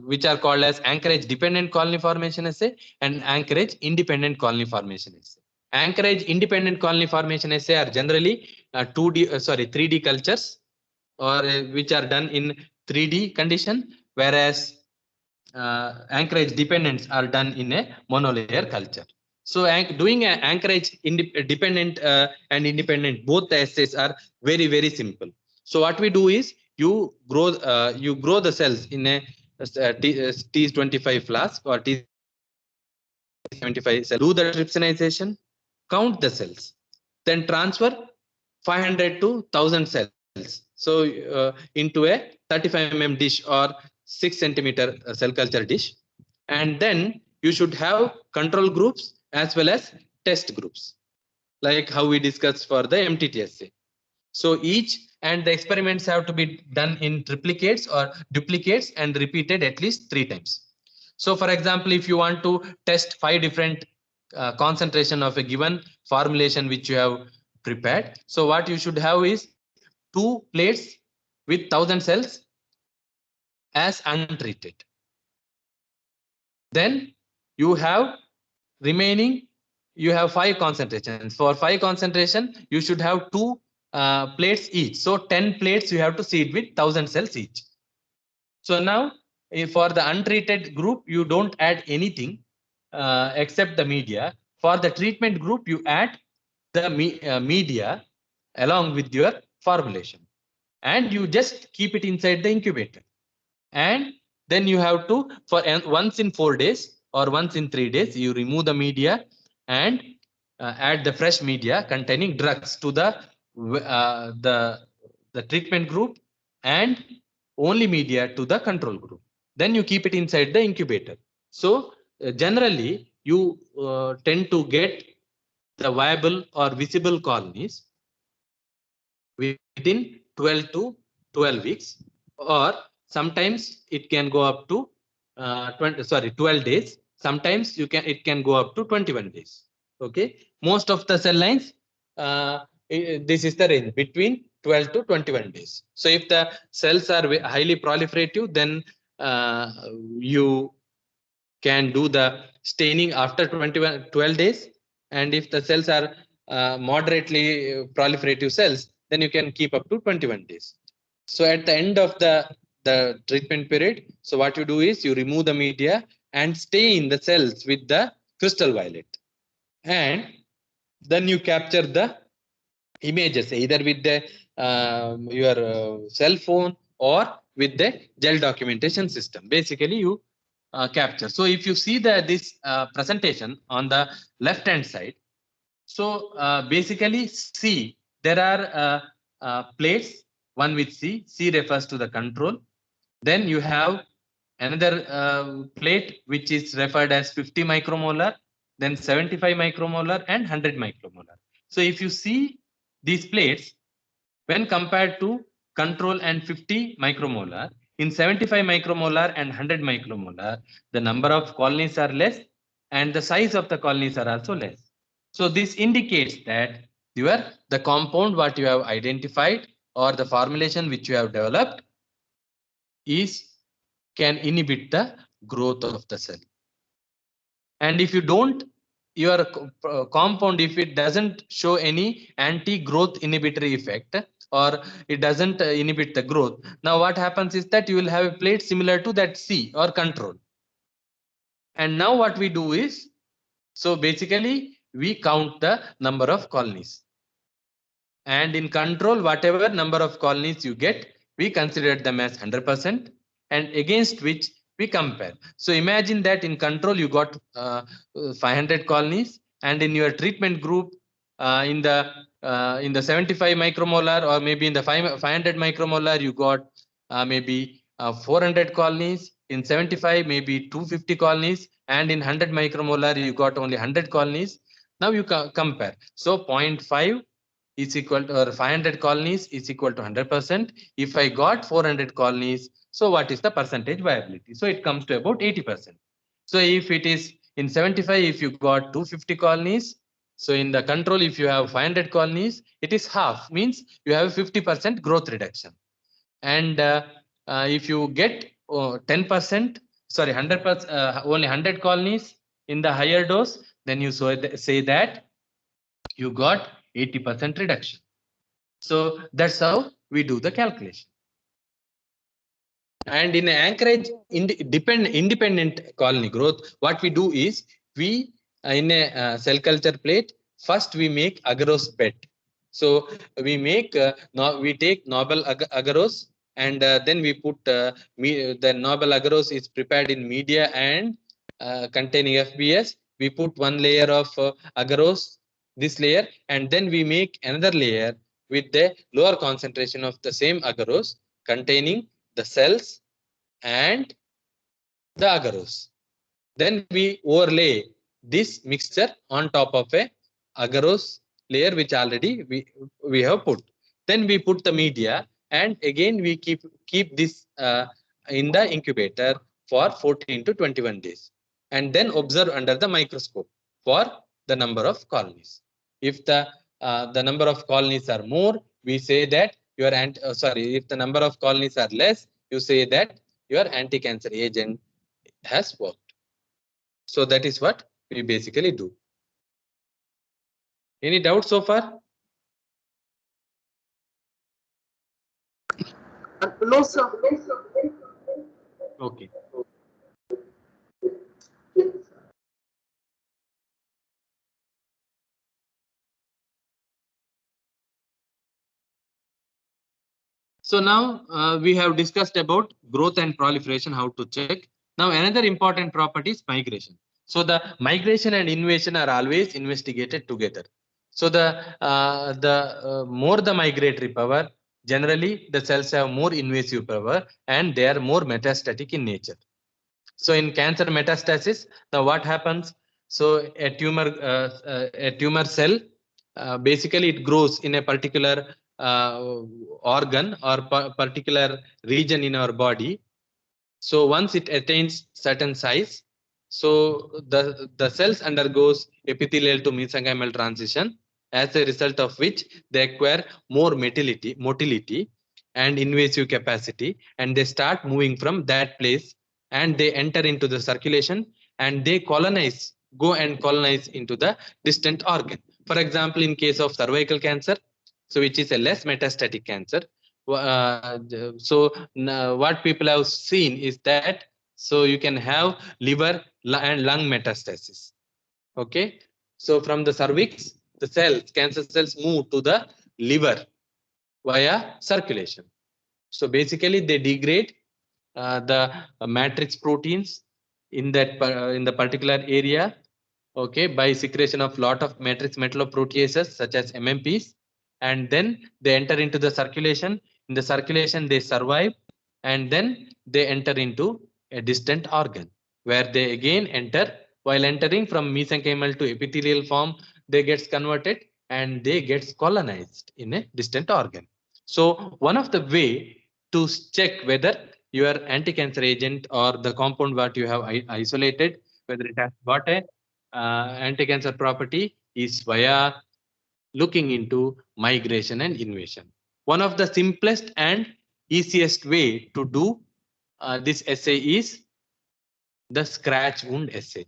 A: which are called as anchorage dependent colony formation assay and anchorage independent colony formation assay. Anchorage independent colony formation assay are generally 3D cultures, or which are done in 3D condition, whereas anchorage dependents are done in a monolayer culture. So doing an anchorage dependent and independent, both the assays are very, very simple. So what we do is you grow the cells in a T25 flask or T75 cell. Do the trypsinization, count the cells, then transfer 500 to 1000 cells. So into a 35 mm dish or 6 centimeter cell culture dish, and then you should have control groups as well as test groups, like how we discussed for the MTTSA. So each, and the experiments have to be done in triplicates or duplicates and repeated at least 3 times. So for example, if you want to test 5 different concentration of a given formulation which you have prepared, so what you should have is 2 plates with 1000 cells as untreated. Then you have remaining, you have 5 concentrations. For 5 concentration, you should have 2 plates each. So 10 plates you have to seed with 1000 cells each. So now for the untreated group, you don't add anything except the media. For the treatment group, you add the media along with your formulation, and you just keep it inside the incubator. And then you have to, for once in 4 days or once in 3 days, you remove the media and add the fresh media containing drugs to the treatment group and only media to the control group. Then you keep it inside the incubator. So generally you tend to get the viable or visible colonies within 12 to 12 weeks, or sometimes it can go up to 12 days. Sometimes it can go up to 21 days. Okay, most of the cell lines, this is the range between 12 to 21 days. So if the cells are highly proliferative, then you can do the staining after 12 days. And if the cells are moderately proliferative cells, then you can keep up to 21 days. So at the end of the treatment period, so what you do is you remove the media and stain the cells with the crystal violet, and then you capture the images either with the your cell phone or with the gel documentation system. Basically you capture. So if you see this presentation on the left hand side, so basically C, there are plates, one with C refers to the control. Then you have another plate which is referred as 50 micromolar, then 75 micromolar and 100 micromolar. So if you see these plates, when compared to control and 50 micromolar, in 75 micromolar and 100 micromolar, the number of colonies are less and the size of the colonies are also less. So this indicates that the compound what you have identified or the formulation which you have developed can inhibit the growth of the cell. And if you don't, your compound, if it doesn't show any anti-growth inhibitory effect, or it doesn't inhibit the growth, now what happens is that you will have a plate similar to that C or control. And now what we do is, so basically we count the number of colonies. And in control, whatever number of colonies you get, we consider them as 100%, and against which we compare. So imagine that in control you got 500 colonies, and in your treatment group in the 75 micromolar, or maybe in the 500 micromolar, you got maybe 400 colonies. In 75, maybe 250 colonies, and in 100 micromolar, you got only 100 colonies. Now you compare. So 0.5 is equal to, or 500 colonies is equal to 100%. If I got 400 colonies, so what is the percentage viability? So it comes to about 80%. So if it is in 75, if you got 250 colonies, so in the control, if you have 500 colonies, it is half, means you have 50% growth reduction. And if you get 10%, sorry, 100%, only 100 colonies in the higher dose, then you say that you got 80% reduction. So that's how we do the calculation. And in anchorage independent colony growth, what we do is, we in a cell culture plate, first we make agarose bed. So we make we take noble agarose, and then we put the noble agarose is prepared in media and containing FBS. We put one layer of agarose, this layer, and then we make another layer with the lower concentration of the same agarose containing the cells and the agarose. Then we overlay this mixture on top of a agarose layer which already we have put. Then we put the media, and again we keep this in the incubator for 14 to 21 days, and then observe under the microscope for the number of colonies. If the number of colonies are more, we say that your if the number of colonies are less, you say that your anti-cancer agent has worked. So that is what we basically do. Any doubts so far?
B: No, sir.
A: Okay. So now we have discussed about growth and proliferation, how to check. Now another important property is migration. So the migration and invasion are always investigated together. So the more the migratory power, generally the cells have more invasive power, and they are more metastatic in nature. So in cancer metastasis, now what happens? So a tumor cell, basically it grows in a particular organ or particular region in our body. So once it attains certain size, so the cells undergoes epithelial to mesenchymal transition, as a result of which they acquire more motility and invasive capacity, and they start moving from that place, and they enter into the circulation, and they go and colonize into the distant organ. For example, in case of cervical cancer, so which is a less metastatic cancer, so what people have seen is that, so you can have liver and lung metastasis. Okay, so from the cervix, the cancer cells move to the liver via circulation. So basically they degrade the matrix proteins in that in the particular area, okay, by secretion of lot of matrix metalloproteases such as MMPs, and then they enter into the circulation. In the circulation they survive, and then they enter into a distant organ, where they again enter. While entering from mesenchymal to epithelial form, they gets converted and they gets colonized in a distant organ. So one of the way to check whether your anti-cancer agent or the compound what you have isolated, whether it has got a anti-cancer property, is via looking into migration and invasion. One of the simplest and easiest way to do this assay is the scratch wound assay.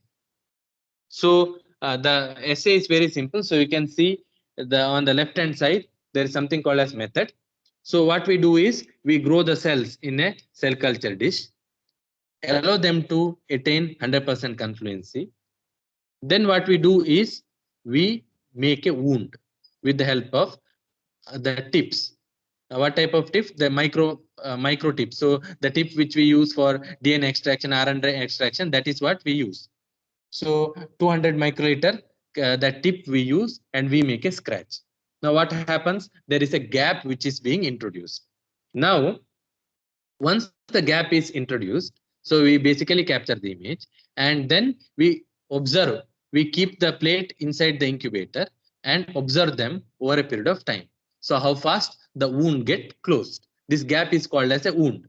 A: So the assay is very simple. So you can see on the left hand side there is something called as method. So what we do is we grow the cells in a cell culture dish, allow them to attain 100% confluency. Then what we do is we make a wound with the help of the tips. What type of tips? The micro tips. So the tip which we use for DNA extraction, RNA extraction, that is what we use. So 200 microliter, that tip we use and we make a scratch. Now what happens? There is a gap which is being introduced. Now, once the gap is introduced, so we basically capture the image and then we observe. We keep the plate inside the incubator and observe them over a period of time. So how fast the wound get closed. This gap is called as a wound.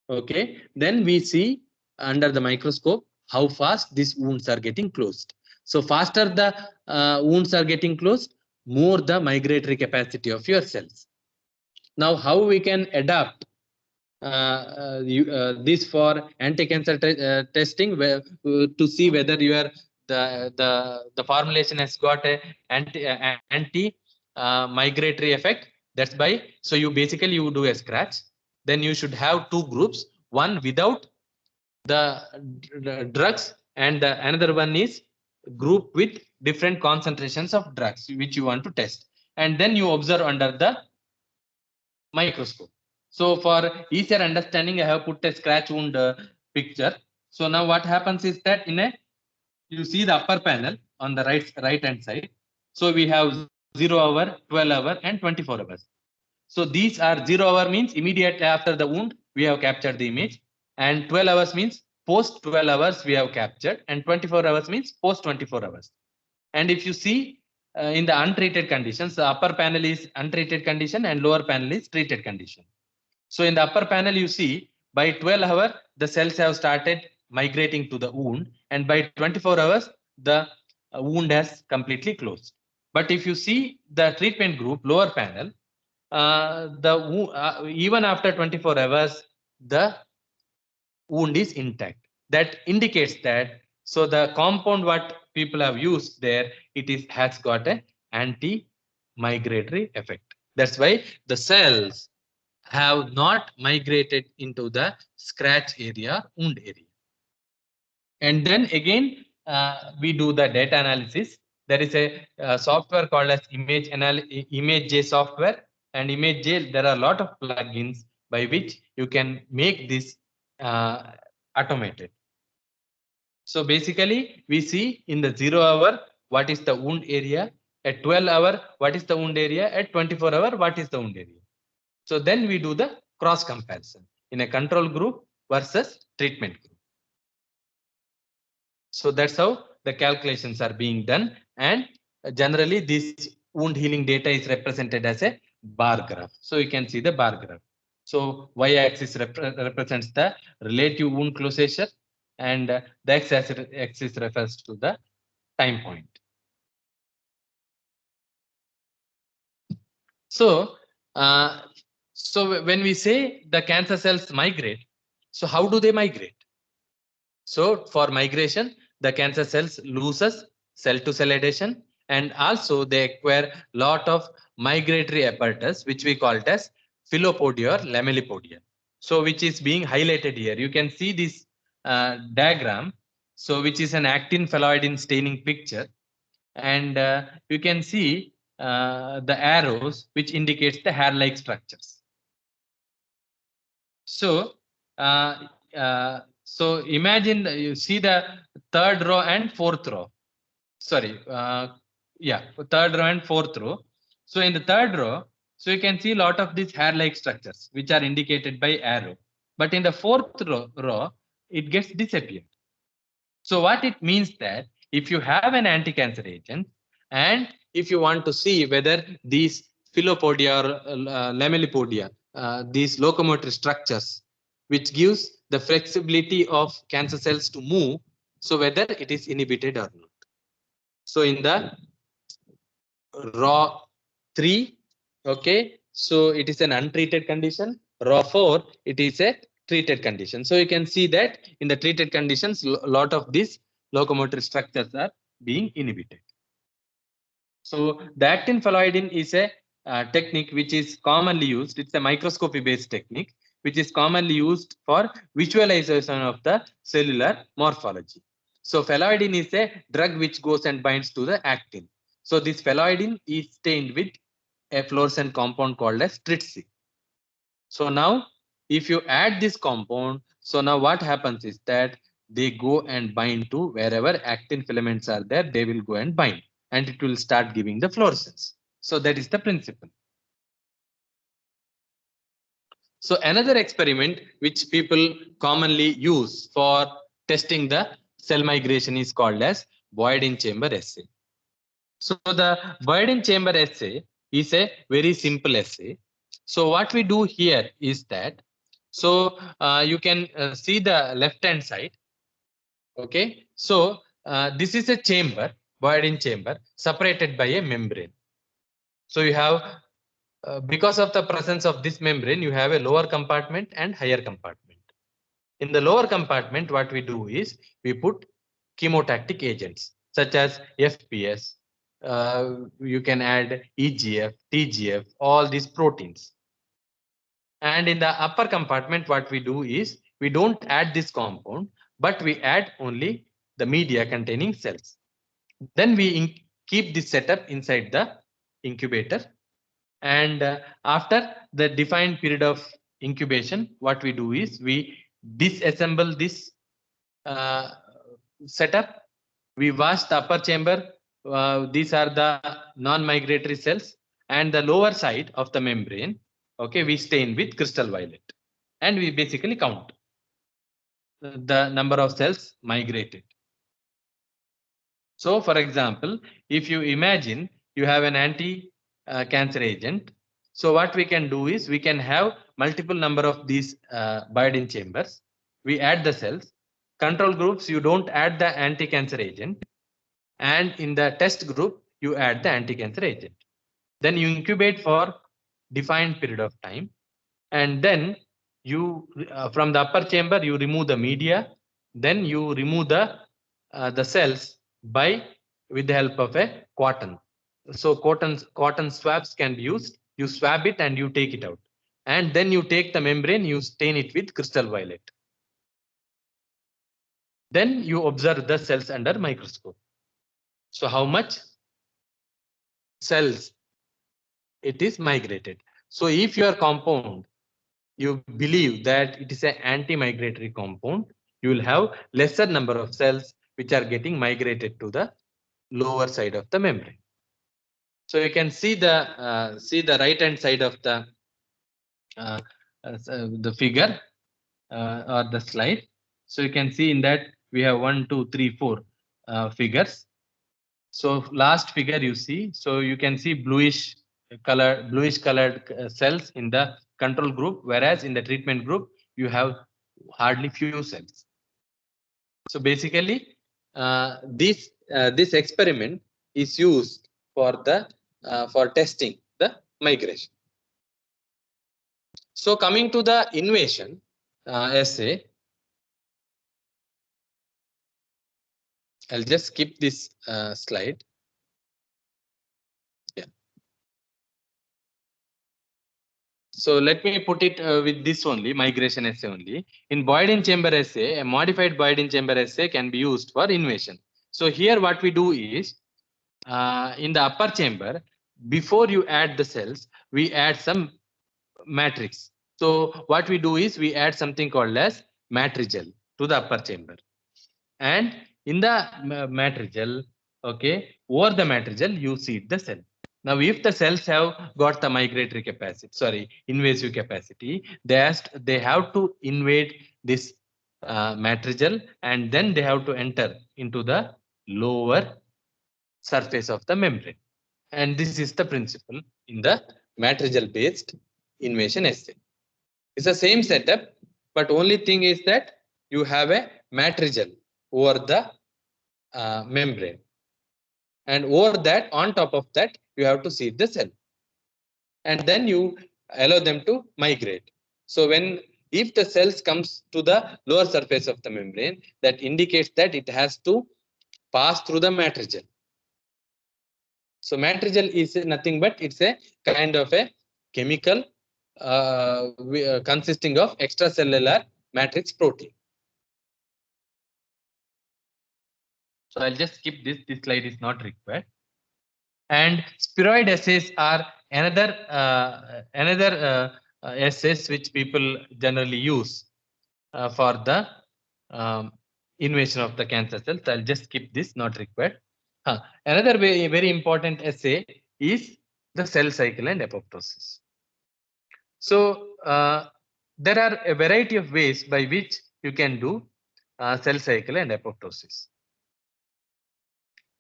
A: Okay. Then we see under the microscope how fast these wounds are getting closed. So faster the wounds are getting closed, more the migratory capacity of your cells. Now how we can adapt this for anti-cancer testing, where to see whether your the formulation has got a anti migratory effect. That's by, so you basically you do a scratch, then you should have two groups, one without the drugs and another one is group with different concentrations of drugs which you want to test, and then you observe under the microscope. So for easier understanding, I have put a scratch wound picture. So now what happens is that you see the upper panel on the right hand side. So we have 0 hour, 12 hour and 24 hours. So these are 0 hour means immediately after the wound we have captured the image, and 12 hours means post 12 hours we have captured, and 24 hours means post 24 hours. And if you see in the untreated conditions, the upper panel is untreated condition and lower panel is treated condition. So in the upper panel, you see by 12 hours, the cells have started migrating to the wound, and by 24 hours, the wound has completely closed. But if you see the treatment group, lower panel, even after 24 hours, the wound is intact. That indicates that, so the compound what people have used there, has got a anti-migratory effect. That's why the cells have not migrated into the scratch area, wound area. And then again, we do the data analysis. There is a software called as ImageJ software, and ImageJ, there are a lot of plugins by which you can make this automated. So basically, we see in the 0 hour what is the wound area, at 12 hour what is the wound area, at 24 hour what is the wound area. So then we do the cross comparison in a control group versus treatment group. So that's how the calculations are being done, and generally this wound healing data is represented as a bar graph. So you can see the bar graph. So y-axis represents the relative wound closure, and the x-axis refers to the time point. So when we say the cancer cells migrate, so how do they migrate? So for migration, the cancer cells loses cell-to-cell adhesion, and also they acquire lot of migratory apparatus, which we call it as philopodia or lamellipodia. So which is being highlighted here. You can see this diagram, so which is an actin phalloidin staining picture, and you can see the arrows which indicates the hair-like structures. So so imagine you see the third row and fourth row. Sorry, third row and fourth row. So in the third row, so you can see a lot of these hair-like structures which are indicated by arrow. But in the fourth row, it gets disappeared. So what it means that if you have an anti-cancer agent, and if you want to see whether these philopodia or lamellipodia, these locomotor structures, which gives the flexibility of cancer cells to move, so whether it is inhibited or not. So in the raw 3, okay, so it is an untreated condition. Raw 4, it is a treated condition. So you can see that in the treated conditions, lot of these locomotor structures are being inhibited. So the actin phalloidin is a technique which is commonly used. It's a microscopy based technique which is commonly used for visualization of the cellular morphology. So phalloidin is a drug which goes and binds to the actin. So this phalloidin is stained with a fluorescent compound called as TRITC. So now if you add this compound, so now what happens is that they go and bind to wherever actin filaments are there, they will go and bind and it will start giving the fluorescence. So that is the principle. So another experiment which people commonly use for testing the cell migration is called as Boyden chamber assay. So the Boyden chamber assay is a very simple assay. So what we do here is that, so you can see the left hand side. Okay, so this is a chamber, Boyden chamber, separated by a membrane. So you have, because of the presence of this membrane, you have a lower compartment and higher compartment. In the lower compartment, what we do is we put chemotactic agents such as FPS. You can add EGF, TGF, all these proteins. And in the upper compartment, what we do is we don't add this compound, but we add only the media containing cells. Then we keep this setup inside the incubator. And after the defined period of incubation, what we do is we disassemble this setup. We wash the upper chamber. These are the non-migratory cells, and the lower side of the membrane. Okay, we stain with crystal violet, and we basically count the number of cells migrated. So, for example, if you imagine you have an anti-cancer agent, so what we can do is we can have multiple number of these Boyden chambers. We add the cells. Control groups, you don't add the anti-cancer agent, and in the test group, you add the anti-cancer agent. Then you incubate for defined period of time, and then you from the upper chamber you remove the media. Then you remove the cells with the help of a cotton. So cotton swabs can be used. You swab it and you take it out, and then you take the membrane, you stain it with crystal violet. Then you observe the cells under microscope. So how much cells it is migrated. So if your compound, you believe that it is an anti-migratory compound, you will have lesser number of cells which are getting migrated to the lower side of the membrane. So you can see the right hand side of the figure or the slide. So you can see in that we have 1, 2, 3, 4 figures. So last figure you see, so you can see bluish colored cells in the control group, whereas in the treatment group you have hardly few cells. So basically this experiment is used for testing the migration. So coming to the invasion assay, I'll just skip this slide. Yeah. So let me put it with this only, migration assay only. In Boyden chamber assay, a modified Boyden chamber assay can be used for invasion. So here what we do is, in the upper chamber, before you add the cells, we add some matrix. So what we do is we add something called as matrigel to the upper chamber. And in the matrigel, okay, over the matrigel, you seed the cell. Now, if the cells have got the migratory capacity, invasive capacity, they have to invade this matrigel, and then they have to enter into the lower surface of the membrane. And this is the principle in the matrigel based invasion assay. It's the same setup, but only thing is that you have a matrigel over the membrane, and over that, on top of that, you have to seed the cell, and then you allow them to migrate. So when if the cells comes to the lower surface of the membrane, that indicates that it has to pass through the matrigel. So matrigel is nothing but it's a kind of a chemical consisting of extracellular matrix protein. So I'll just skip this. This slide is not required. And spheroid assays are another assays which people generally use for the invasion of the cancer cells. I'll just skip this, not required. Another very important assay is the cell cycle and apoptosis. So there are a variety of ways by which you can do cell cycle and apoptosis.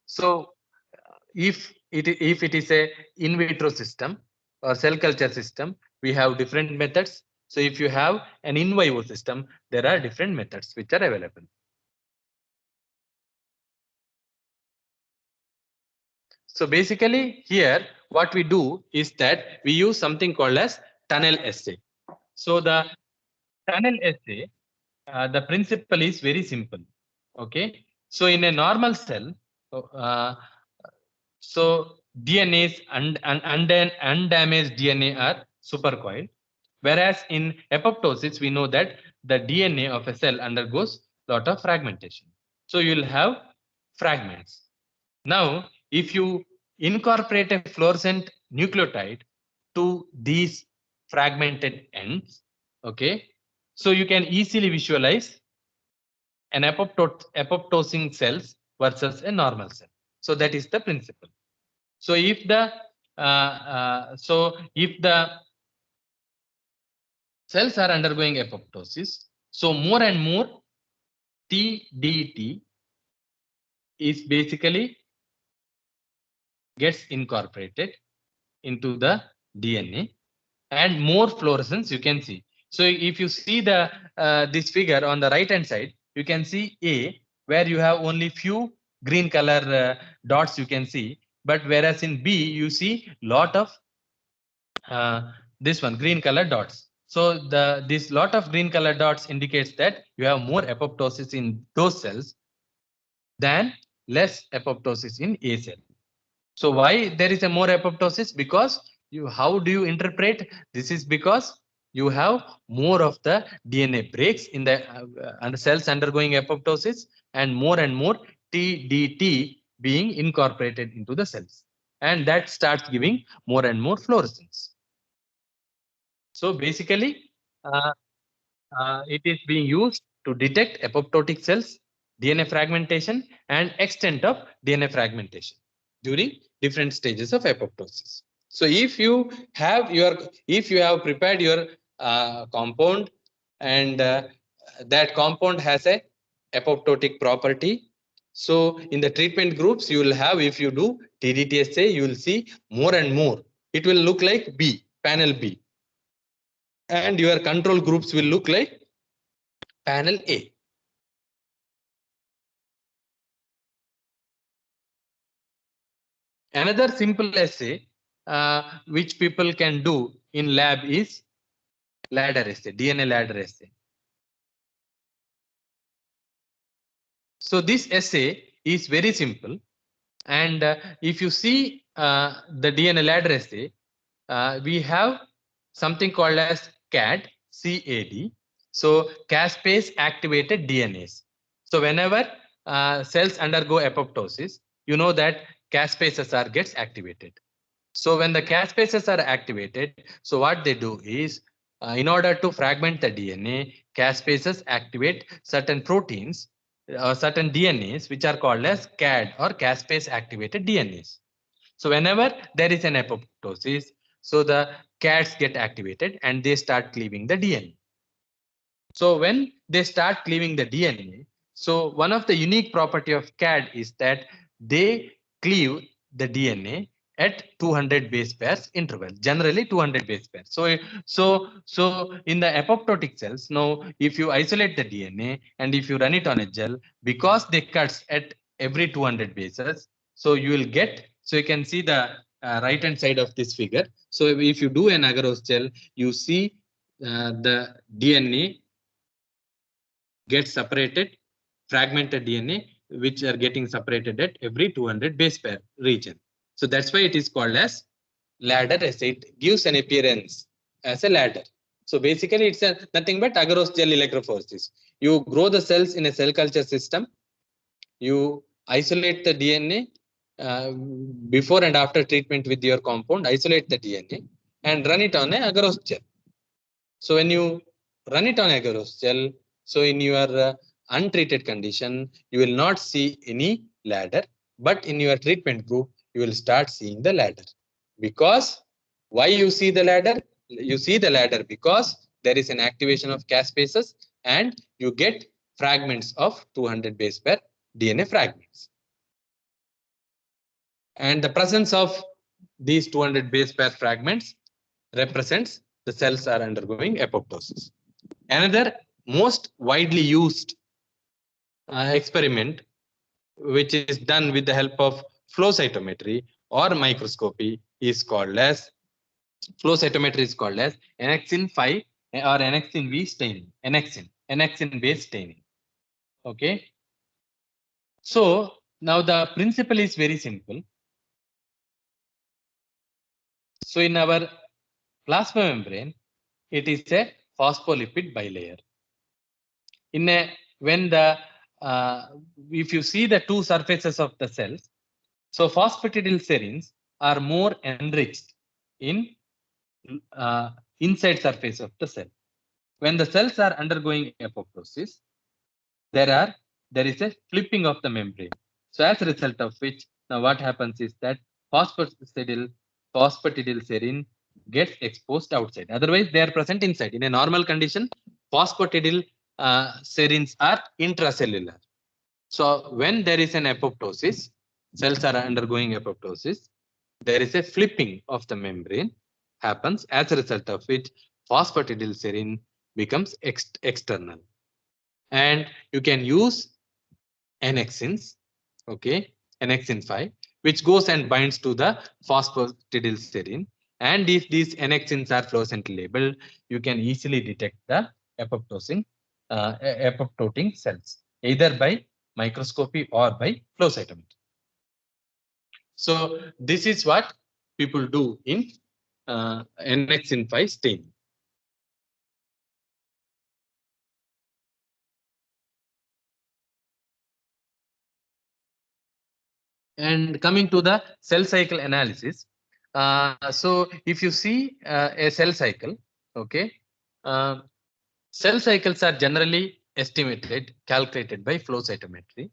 A: So if it is a in vitro system or cell culture system, we have different methods. So if you have an in vivo system, there are different methods which are available. So basically here what we do is that we use something called as tunnel assay. So the tunnel assay, the principle is very simple. Okay. So in a normal cell, so DNAs and undamaged DNA are supercoiled, whereas in apoptosis we know that the DNA of a cell undergoes lot of fragmentation. So you will have fragments. Now, if you incorporate a fluorescent nucleotide to these fragmented ends, okay, so you can easily visualize an apoptosing cells versus a normal cell. So that is the principle. So if the cells are undergoing apoptosis, so more and more TDT is basically gets incorporated into the DNA, and more fluorescence you can see. So if you see the this figure on the right hand side, you can see A, where you have only few green color dots you can see, but whereas in B you see lot of this one green color dots. So this lot of green color dots indicates that you have more apoptosis in those cells than less apoptosis in A cell. So why there is a more apoptosis? Because how do you interpret? This is because you have more of the DNA breaks in the cells undergoing apoptosis, and more TDT being incorporated into the cells, and that starts giving more and more fluorescence. So basically, it is being used to detect apoptotic cells, DNA fragmentation, and extent of DNA fragmentation during different stages of apoptosis. So if you have prepared your compound, and that compound has a apoptotic property, so in the treatment groups you will have, if you do TDT assay, you will see more and more. It will look like B, panel B, and your control groups will look like panel A. Another simple assay which people can do in lab is ladder assay, DNA ladder assay. So this assay is very simple, and if you see the DNA ladder assay, we have something called as CAD. So caspase activated DNAs. So whenever cells undergo apoptosis, you know that caspases gets activated. So when the caspases are activated, so what they do is, in order to fragment the DNA, caspases activate certain proteins, certain DNAs, which are called as CAD or caspase activated DNAs. So whenever there is an apoptosis, so the CADs get activated and they start cleaving the DNA. So when they start cleaving the DNA, so one of the unique property of CAD is that they cleave the DNA at 200 base pairs interval, generally 200 base pairs. So in the apoptotic cells, now if you isolate the DNA and if you run it on a gel, because they cuts at every 200 bases, so you will get, so you can see the right hand side of this figure. So if you do an agarose gel, you see the DNA gets separated, fragmented DNA, which are getting separated at every 200 base pair region. So that's why it is called as ladder, as it gives an appearance as a ladder. So basically, it's nothing but agarose gel electrophoresis. You grow the cells in a cell culture system. You isolate the DNA before and after treatment with your compound. Isolate the DNA and run it on a agarose gel. So when you run it on agarose gel, so in your untreated condition, you will not see any ladder, but in your treatment group, you will start seeing the ladder. Because why you see the ladder? You see the ladder because there is an activation of caspases and you get fragments of 200 base pair DNA fragments. And the presence of these 200 base pair fragments represents the cells are undergoing apoptosis. Another most widely used experiment, which is done with the help of flow cytometry or microscopy, is called as flow cytometry is called as annexin 5 or annexin V staining, annexin based staining. Okay. So now the principle is very simple. So in our plasma membrane, it is a phospholipid bilayer. In a when the if you see the two surfaces of the cells, so phosphatidylserines are more enriched in inside surface of the cell. When the cells are undergoing apoptosis, there is a flipping of the membrane. So as a result of which, now what happens is that phosphatidylserine gets exposed outside. Otherwise, they are present inside. In a normal condition, phosphatidylserines are intracellular. So when there is an apoptosis, cells are undergoing apoptosis, there is a flipping of the membrane happens, as a result of which phosphatidylserine becomes external. And you can use annexins, okay, annexin 5, which goes and binds to the phosphatidylserine. And if these annexins are fluorescently labeled, you can easily detect the apoptoting cells, either by microscopy or by flow cytometry. So this is what people do in annexin 5 staining. And coming to the cell cycle analysis, so if you see a cell cycle, okay, cell cycles are generally estimated, calculated by flow cytometry,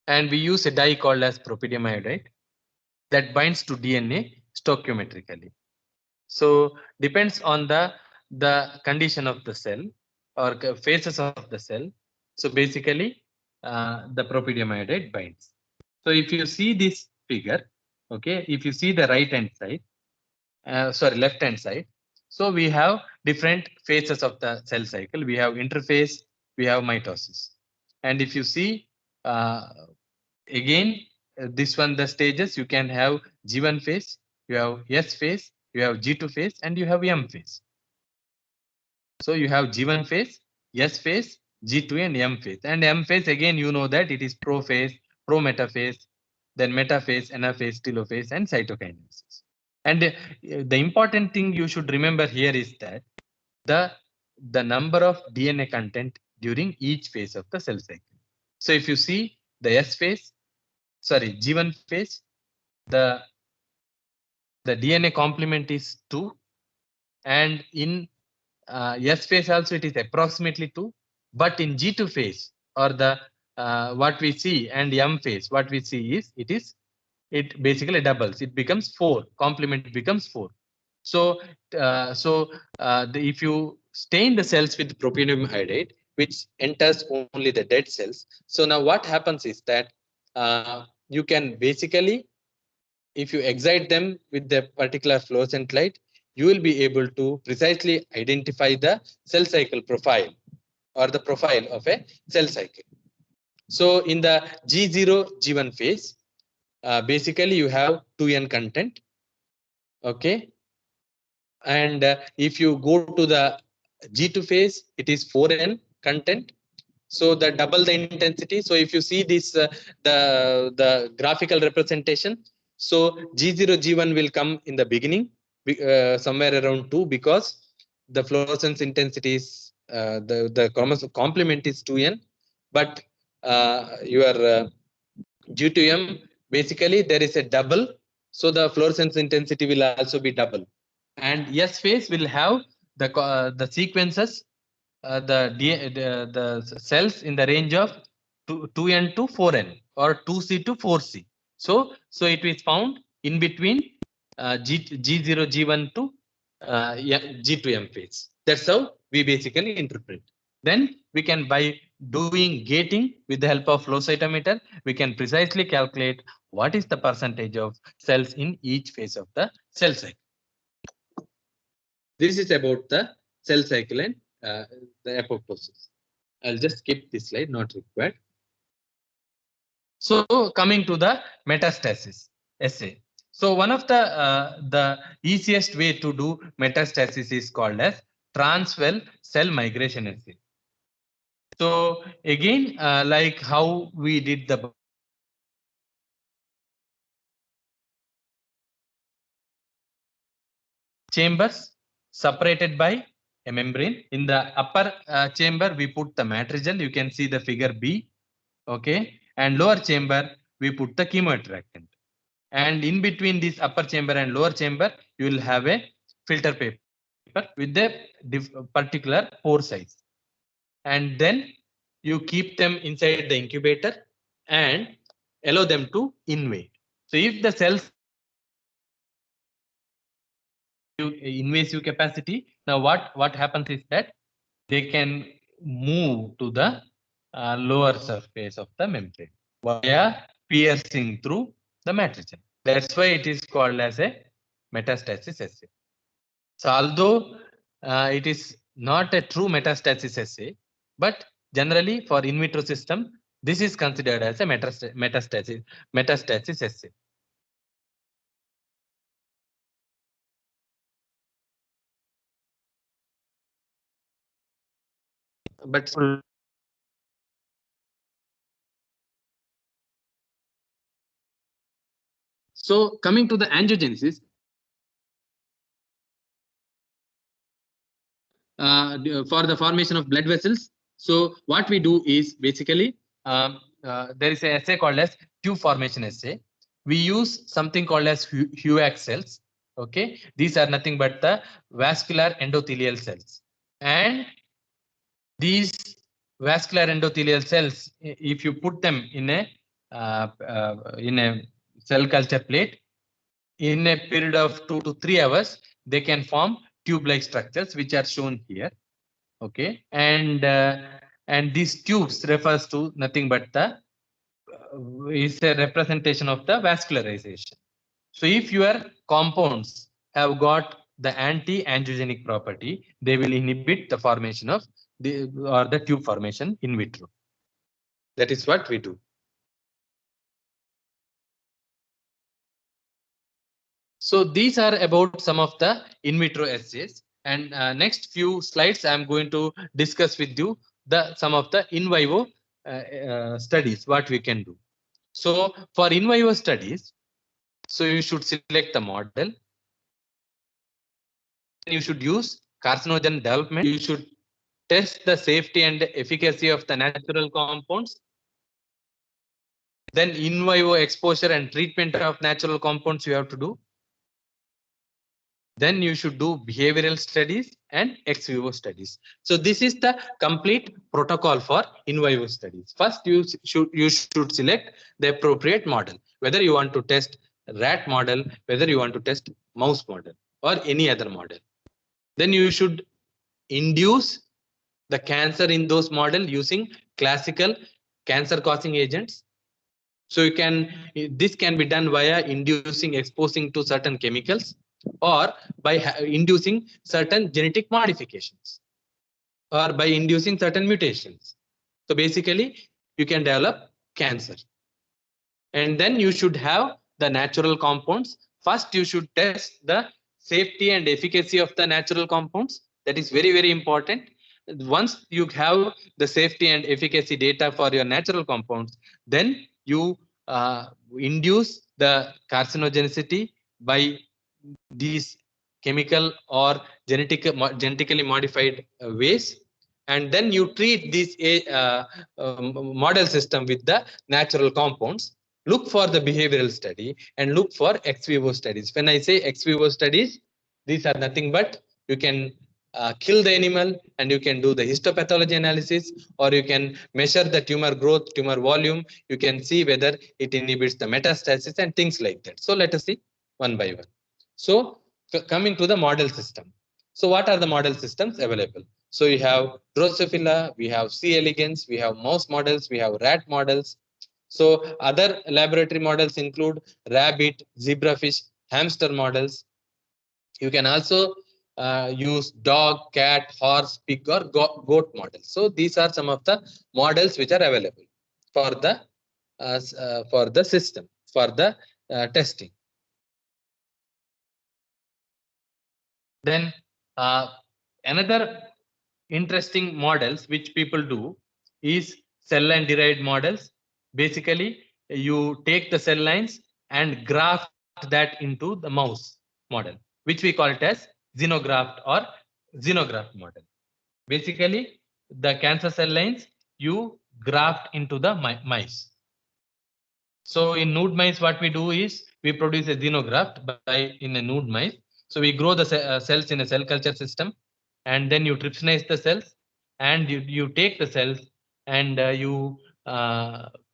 A: and we use a dye called as propydium iodide that binds to DNA stoichiometrically. So depends on the condition of the cell or phases of the cell. So basically, the propydium iodide binds. So if you see this figure, okay, if you see the right hand side, left hand side, so we have different phases of the cell cycle. We have interphase, we have mitosis. And if you see again, this one, the stages, you can have G1 phase, you have S phase, you have G2 phase, and you have M phase. So you have G1 phase, S phase, G2 and M phase. And M phase, again, you know that it is prophase, prometaphase, then metaphase, anaphase, telophase, and cytokinesis. And the important thing you should remember here is that the number of DNA content during each phase of the cell cycle. So if you see the S phase, G1 phase, the DNA complement is 2, and in S phase also it is approximately 2, but in G2 phase or the what we see, and M phase, what we see is it basically doubles. It becomes 4. Complement becomes 4. So if you stain the cells with propydium iodide, which enters only the dead cells. So now what happens is that you can basically, if you excite them with the particular fluorescent light, you will be able to precisely identify the cell cycle profile or the profile of a cell cycle. So in the G0, G1 phase, basically you have 2N content, okay, And if you go to the G2 phase, it is 4N content. So the double the intensity. So if you see this, the graphical representation, so G0, G1 will come in the beginning, somewhere around 2, because the fluorescence intensity is the chromosome complement is 2N, but your G2M, basically there is a double, so the fluorescence intensity will also be double. And S phase will have the sequences, the cells in the range of 2N to 4N or 2C to 4C. So it is found in between G0, G1 to G2M phase. That's how we basically interpret. Then we can, by doing gating with the help of flow cytometer, we can precisely calculate what is the percentage of cells in each phase of the cell cycle. This is about the cell cycle and the apoptosis. I'll just skip this slide, not required. So coming to the metastasis assay. So one of the easiest way to do metastasis is called as transwell cell migration assay. So again, like how we did the chambers separated by a membrane. In the upper chamber, we put the matrigel. You can see the figure B. Okay, and lower chamber we put the chemoattractant. And in between this upper chamber and lower chamber, you will have a filter paper with the particular pore size. And then you keep them inside the incubator and allow them to invade. So if the cells invasive capacity, now what happens is that they can move to the lower surface of the membrane via piercing through the matrix. That's why it is called as a metastasis assay. So although it is not a true metastasis assay, but generally for in vitro system, this is considered as a metastasis assay. But so coming to the angiogenesis, for the formation of blood vessels. So what we do is basically there is an assay called as tube formation assay. We use something called as HUAC cells. Okay, these are nothing but the vascular endothelial cells, and these vascular endothelial cells, if you put them in a cell culture plate, in a period of 2 to 3 hours, they can form tube-like structures, which are shown here. Okay, and these tubes refers to nothing but the is a representation of the vascularization. So if your compounds have got the anti-angiogenic property, they will inhibit the formation of the tube formation in vitro. That is what we do. So these are about some of the in vitro assays, and next few slides I am going to discuss with you some of the in vivo studies what we can do. So for in vivo studies, so you should select the model. You should use carcinogen development. You should test the safety and efficacy of the natural compounds. Then in vivo exposure and treatment of natural compounds you have to do. Then you should do behavioral studies and ex vivo studies. So this is the complete protocol for in vivo studies. First, you should select the appropriate model, whether you want to test rat model, whether you want to test mouse model or any other model. Then you should induce the cancer in those model using classical cancer causing agents. So this can be done via exposing to certain chemicals, or by inducing certain genetic modifications, or by inducing certain mutations. So basically you can develop cancer. And then you should have the natural compounds. First you should test the safety and efficacy of the natural compounds. That is very, very important. Once you have the safety and efficacy data for your natural compounds, then you induce the carcinogenicity by these chemical or genetically modified ways, and then you treat this model system with the natural compounds. Look for the behavioral study and look for ex vivo studies. When I say ex vivo studies, these are nothing but you can kill the animal and you can do the histopathology analysis, or you can measure the tumor growth, tumor volume. You can see whether it inhibits the metastasis and things like that. So let us see one by one. So coming to the model system. So what are the model systems available? So you have Drosophila, we have C. elegans, we have mouse models, we have rat models. So other laboratory models include rabbit, zebrafish, hamster models. You can also use dog, cat, horse, pig, or goat models. So these are some of the models which are available for the system, for the testing. Then another interesting models which people do is cell line derived models. Basically, you take the cell lines and graft that into the mouse model, which we call it as xenograft or xenograft model. Basically, the cancer cell lines you graft into the mice. So in nude mice, what we do is we produce a xenograft in a nude mice. So we grow the cells in a cell culture system, and then you trypsinize the cells, and you take the cells and you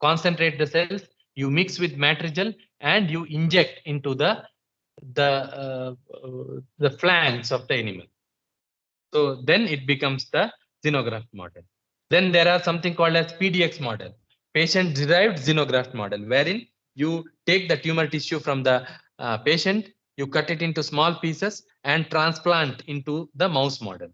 A: concentrate the cells, you mix with matrigel, and you inject into the flanks of the animal. So then it becomes the xenograft model. Then there are something called as PDX model, patient-derived xenograft model, wherein you take the tumor tissue from the patient, you cut it into small pieces and transplant into the mouse model.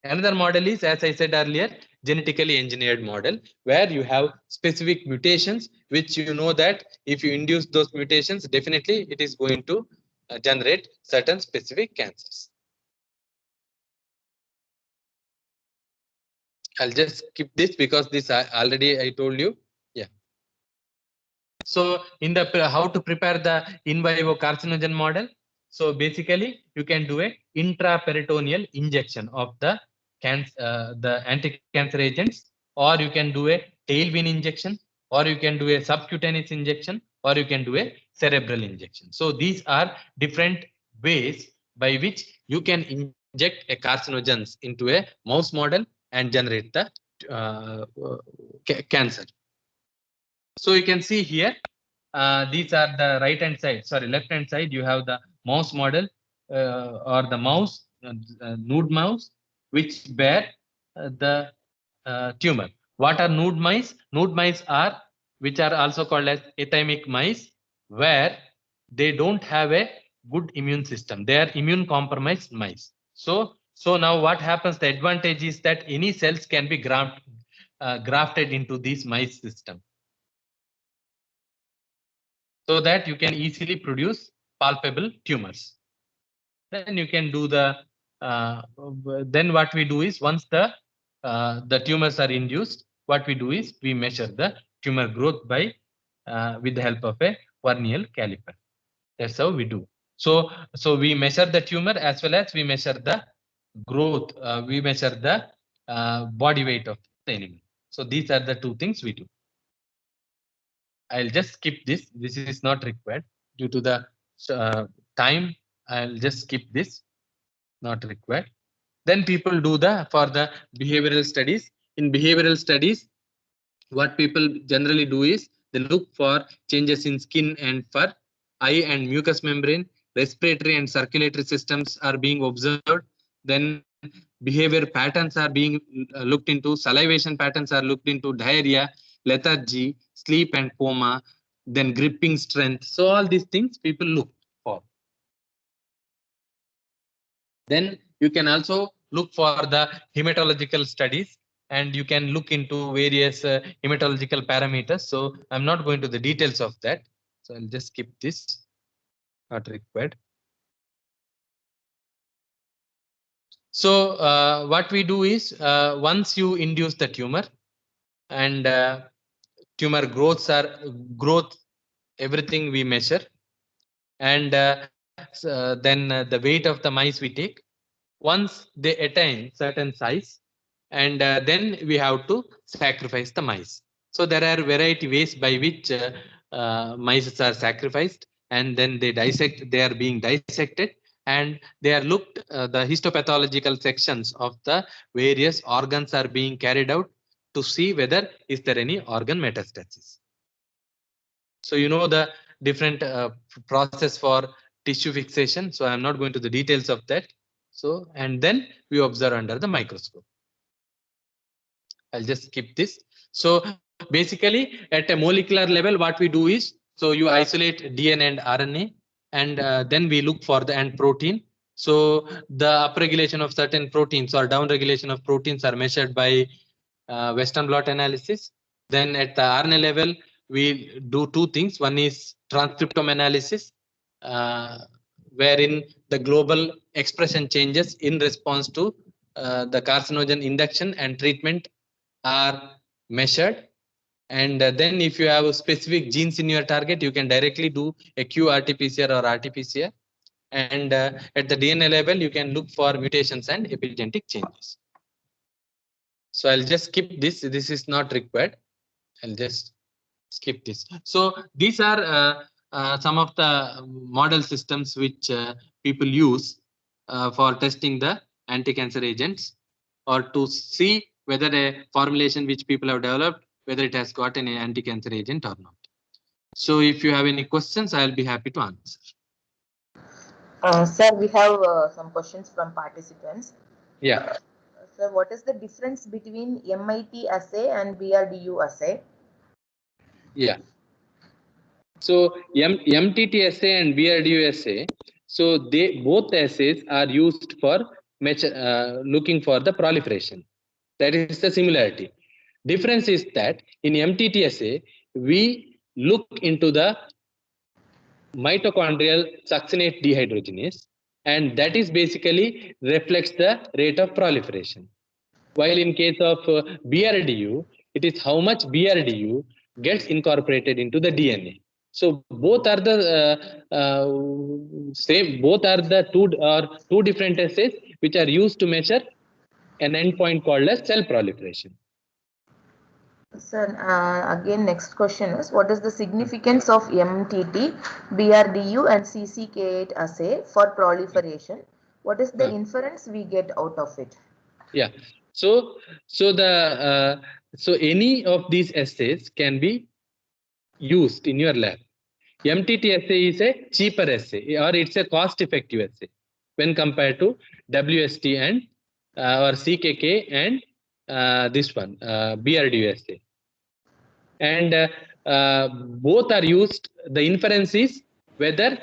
A: Another model is, as I said earlier, genetically engineered model, where you have specific mutations, which you know that if you induce those mutations, definitely it is going to generate certain specific cancers. I'll just skip this because this already I told you. Yeah. So in the how to prepare the in vivo carcinogen model. So basically you can do a intraperitoneal injection of the anti-cancer agents, or you can do a tailwind injection, or you can do a subcutaneous injection, or you can do a cerebral injection. So these are different ways by which you can inject a carcinogens into a mouse model and generate the cancer. So you can see here, these are the right hand side, sorry, left hand side, you have the mouse model or the mouse, nude mouse, which bear the tumor. What are nude mice? Nude mice are, which are also called as athymic mice, where they don't have a good immune system. They are immune compromised mice. So now what happens, the advantage is that any cells can be grafted into these mice system, so that you can easily produce palpable tumors. Then you can do the, then what we do is, once the tumors are induced, what we do is we measure the tumor growth by with the help of a Verneuil caliper. That's how we do. So we measure the tumor as well as we measure the growth. We measure the body weight of the animal. So these are the two things we do. I'll just skip this. This is not required due to the time. I'll just skip this. Not required. Then people do for the behavioral studies. In behavioral studies, what people generally do is they look for changes in skin and fur, eye and mucous membrane, respiratory and circulatory systems are being observed. Then behavior patterns are being looked into, salivation patterns are looked into, diarrhea, lethargy, sleep and coma, then gripping strength. So all these things people look for. Then you can also look for the hematological studies, and you can look into various hematological parameters. So I'm not going to the details of that. So I'll just skip this, not required. So what we do is once you induce the tumor and tumor growth, everything we measure, and then the weight of the mice we take. Once they attain certain size, and then we have to sacrifice the mice. So there are variety ways by which mice are sacrificed, and then they are being dissected, and they are looked, the histopathological sections of the various organs are being carried out to see whether is there any organ metastasis. So you know the different process for tissue fixation. So I'm not going to the details of that. So, and then we observe under the microscope. I'll just skip this. So basically at a molecular level, what we do is, so you isolate DNA and RNA, and then we look for the end protein. So the upregulation of certain proteins or downregulation of proteins are measured by Western blot analysis. Then at the RNA level, we do two things. One is transcriptome analysis, wherein the global expression changes in response to the carcinogen induction and treatment are measured. And then if you have specific genes in your target, you can directly do a qRT-PCR or RT-PCR. And at the DNA level, you can look for mutations and epigenetic changes. So I'll just skip this. This is not required. I'll just skip this. So these are some of the model systems which people use for testing the anti-cancer agents, or to see whether a formulation which people have developed, whether it has got an anti-cancer agent or not. So if you have any questions, I'll be happy to answer.
C: Sir, we have some questions from participants.
A: Yeah.
C: Sir, what is the difference between MIT assay and BRDU assay?
A: Yeah. So MTT assay and BRDU assay, so they both assays are used for looking for the proliferation. That is the similarity. Difference is that in MTT assay, we look into the mitochondrial succinate dehydrogenase, and that is basically reflects the rate of proliferation. While in case of BRDU, it is how much BRDU gets incorporated into the DNA. So both are the same. Both are the two different assays which are used to measure an endpoint called as cell proliferation.
C: Sir, again, next question is, what is the significance of MTT, BRDU and CCK8 assay for proliferation? What is the inference we get out of it?
A: Yeah. So any of these assays can be used in your lab. MTT assay is a cheaper assay, or it's a cost-effective assay when compared to WST and or CKK and this one BRDU assay. And both are used. The inference is whether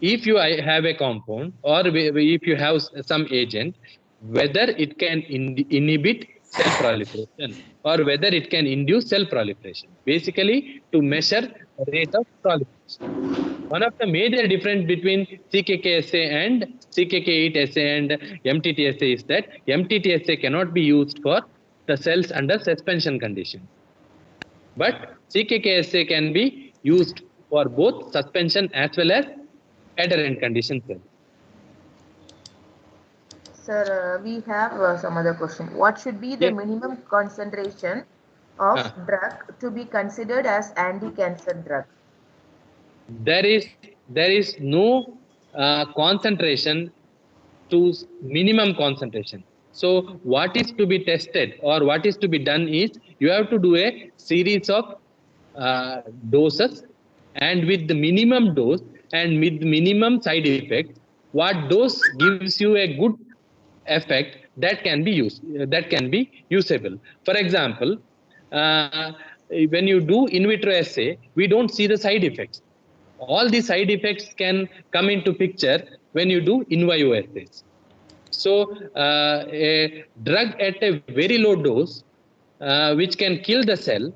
A: if you have a compound or if you have some agent, whether it can inhibit cell proliferation or whether it can induce cell proliferation, basically to measure the rate of proliferation. One of the major difference between CKK assay and CKK8 assay and MTT assay is that MTT assay cannot be used for the cells under suspension condition, but CKK assay can be used for both suspension as well as adherent conditions.
C: Sir, we have some other question. What should be the minimum concentration of drug to be considered as anti-cancer drug?
A: There is no concentration to minimum concentration. So what is to be tested or what is to be done is you have to do a series of doses, and with the minimum dose and with minimum side effects, what dose gives you a good effect that can be used, that can be usable. For example, when you do in vitro assay, we don't see the side effects. All the side effects can come into picture when you do in vivo assays. So a drug at a very low dose which can kill the cell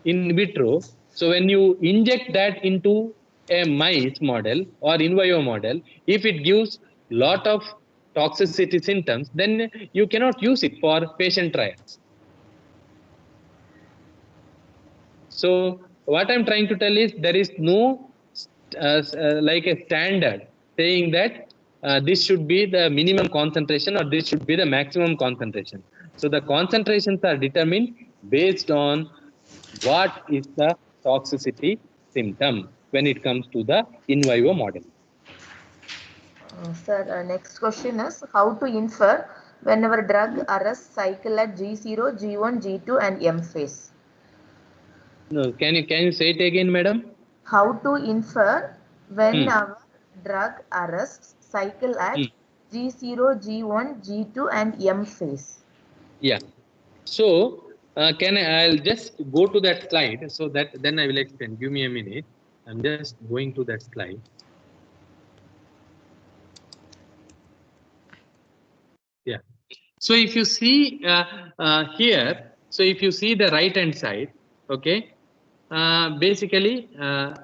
A: in vitro, so when you inject that into a mice model or in vivo model, if it gives lot of toxicity symptoms, then you cannot use it for patient trials. So what I'm trying to tell is there is no like a standard saying that this should be the minimum concentration or this should be the maximum concentration. So the concentrations are determined based on what is the toxicity symptom when it comes to the in vivo model.
C: Sir, next question is how to infer whenever drug arrests cycle at G0, G1, G2 and M phase.
A: No, can you say it again, madam?
C: How to infer when our drug arrests cycle at G0, G1, G2 and M phase.
A: Yeah. So I'll just go to that slide so that then I will explain. Give me a minute. I'm just going to that slide. Yeah. So if you see here, so if you see the right hand side, okay, basically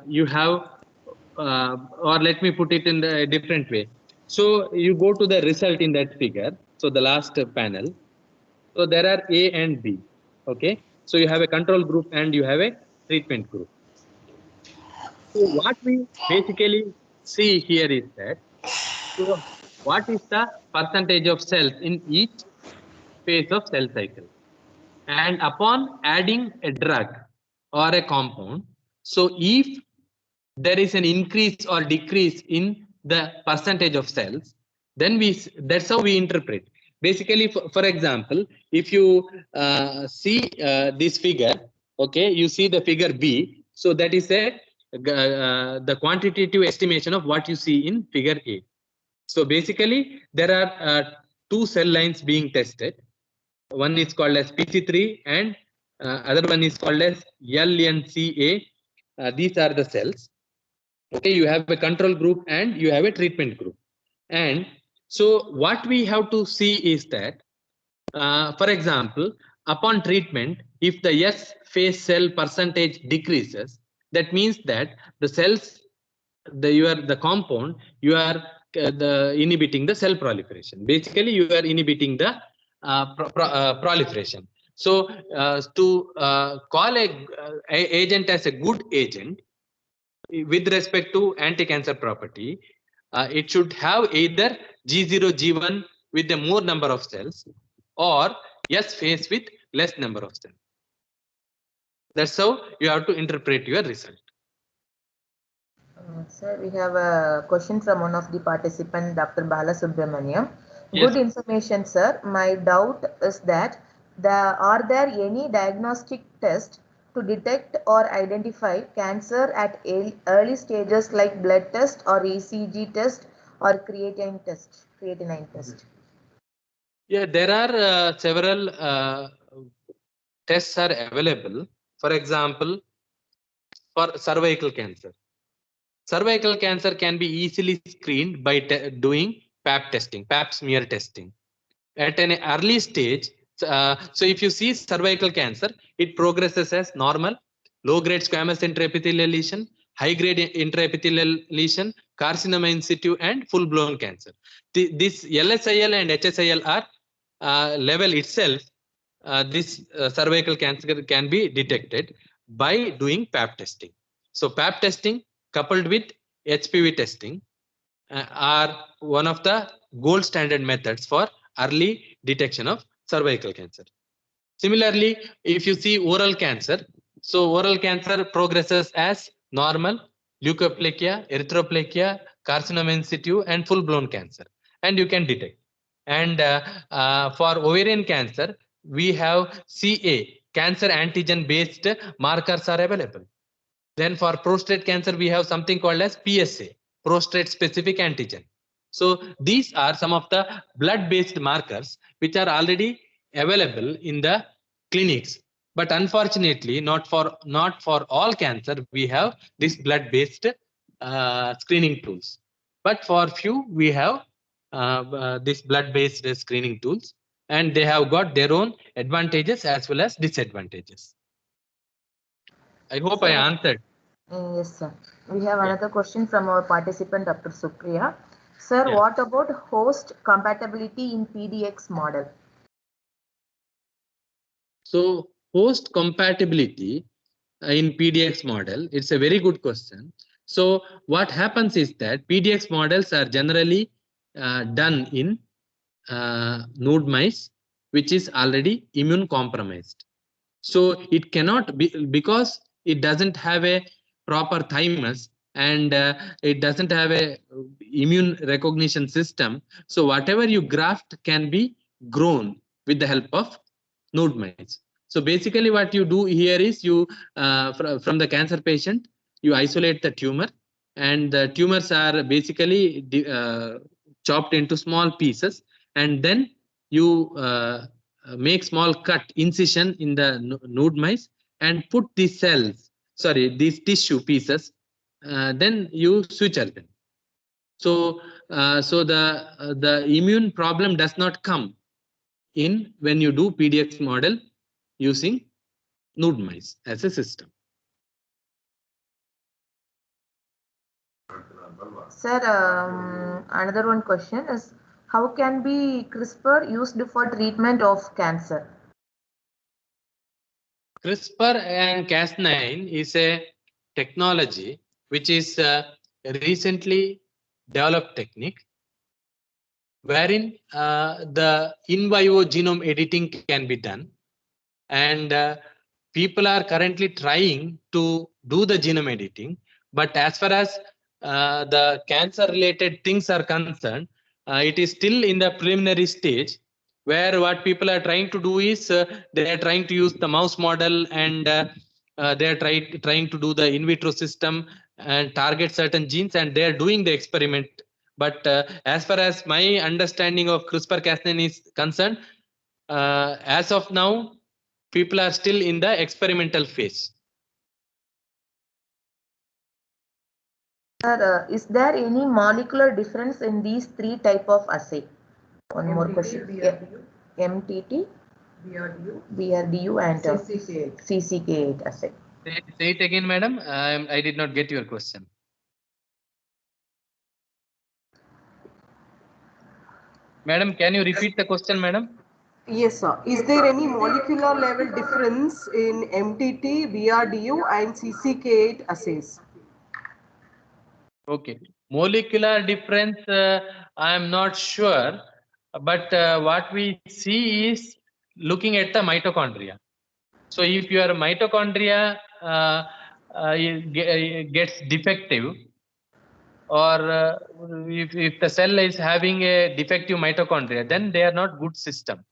A: you have, or let me put it in a different way. So you go to the result in that figure. So the last panel. So there are A and B. Okay. So you have a control group and you have a treatment group. So what we basically see here is that, so what is the percentage of cells in each phase of cell cycle? And upon adding a drug or a compound, so if there is an increase or decrease in the percentage of cells, then that's how we interpret. Basically, for example, if you see this figure, okay, you see the figure B, so that is the quantitative estimation of what you see in figure A. So basically, there are two cell lines being tested. One is called as PC3 and other one is called as LNCA. These are the cells. Okay, you have a control group and you have a treatment group. And so what we have to see is that, for example, upon treatment, if the S phase cell percentage decreases, that means that the cells, the compound, you are inhibiting the cell proliferation. Basically, you are inhibiting the proliferation. So to call a agent as a good agent with respect to anti-cancer property, it should have either G0, G1 with a more number of cells or S phase with less number of cells. That's how you have to interpret your result.
C: Sir, we have a question from one of the participants, Dr. Bala Subramaniam.
A: Yes.
C: Good information, sir. My doubt is that are there any diagnostic tests to detect or identify cancer at early stages like blood test or ECG test or creatinine test?
A: Yeah, there are several tests are available. For example, for cervical cancer. Cervical cancer can be easily screened by doing Pap testing, Pap smear testing. At an early stage, so if you see cervical cancer, it progresses as normal, low-grade squamous intraepithelial lesion, high-grade intraepithelial lesion, carcinoma in situ, and full-blown cancer. This LSIL and HSIL are level itself. This cervical cancer can be detected by doing Pap testing. So Pap testing coupled with HPV testing are one of the gold standard methods for early detection of cervical cancer. Similarly, if you see oral cancer, so oral cancer progresses as normal, leukoplakia, erythroplakia, carcinoma in situ, and full-blown cancer, and you can detect. And for ovarian cancer, we have CA, cancer antigen-based markers are available. Then for prostate cancer, we have something called as PSA, prostate specific antigen. So these are some of the blood-based markers which are already available in the clinics. But unfortunately, not for all cancer, we have this blood-based screening tools. But for few, we have this blood-based screening tools, and they have got their own advantages as well as disadvantages. I hope I answered.
C: Yes, sir. We have another question from our participant, Dr. Supriya. Sir,
A: Yeah.
C: what about host compatibility in PDX model?
A: So host compatibility in PDX model, it's a very good question. So what happens is that PDX models are generally done in nude mice, which is already immune compromised. So it cannot be, because it doesn't have a proper thymus, and it doesn't have a immune recognition system. So whatever you graft can be grown with the help of nude mice. So basically what you do here is you from the cancer patient, you isolate the tumor, and the tumors are basically chopped into small pieces, and then you make small cut incision in the nude mice and put these cells, sorry, these tissue pieces, then you suture them. So the immune problem does not come in when you do PDX model using nude mice as a system.
C: Sir, another one question is, how can be CRISPR used for treatment of cancer?
A: CRISPR and Cas9 is a technology which is a recently developed technique wherein the in vivo genome editing can be done, and people are currently trying to do the genome editing. But as far as the cancer related things are concerned, it is still in the preliminary stage, where what people are trying to do is they are trying to use the mouse model, and they are trying to do the in vitro system and target certain genes, and they are doing the experiment. But as far as my understanding of CRISPR-Cas9 is concerned, as of now, people are still in the experimental phase.
C: Sir, is there any molecular difference in these three type of assay? One more
B: MTT,
C: question.
B: BRDU,
C: MTT,
B: BRDU,
C: BRDU, and
B: CCK8.
C: CCK8 assay.
A: Say it again, madam. I did not get your question. Madam, can you repeat the question, madam?
B: Yes, sir. Is there any molecular level difference in MTT, BRDU, and CCK8 assays?
A: Okay. Molecular difference, I am not sure, but what we see is looking at the mitochondria. So if your mitochondria gets defective, or if the cell is having a defective mitochondria, then they are not good system.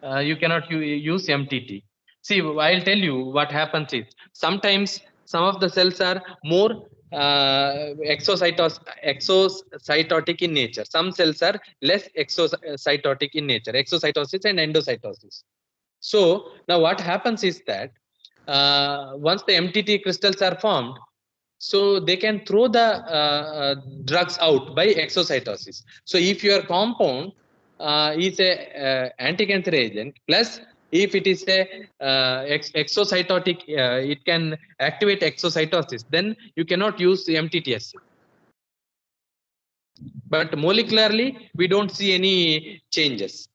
A: You cannot use MTT. See, I'll tell you what happens is sometimes some of the cells are more exocytotic in nature. Some cells are less exocytotic in nature, exocytosis and endocytosis. So now what happens is that once the MTT crystals are formed, so they can throw the drugs out by exocytosis. So if your compound is a anti-cancer agent, plus if it is a exocytotic, it can activate exocytosis, then you cannot use the MTTS. But molecularly, we don't see any changes.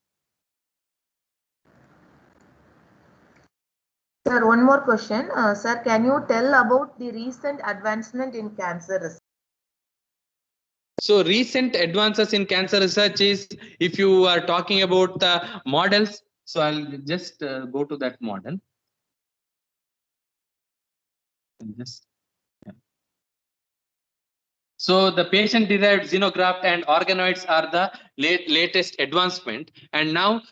C: Sir, one more question. Sir, can you tell about the recent advancement in cancer research?
A: So recent advances in cancer research is, if you are talking about the models, so I'll just go to that model. Just, yeah. So the patient-derived xenograft and organoids are the latest advancement, and now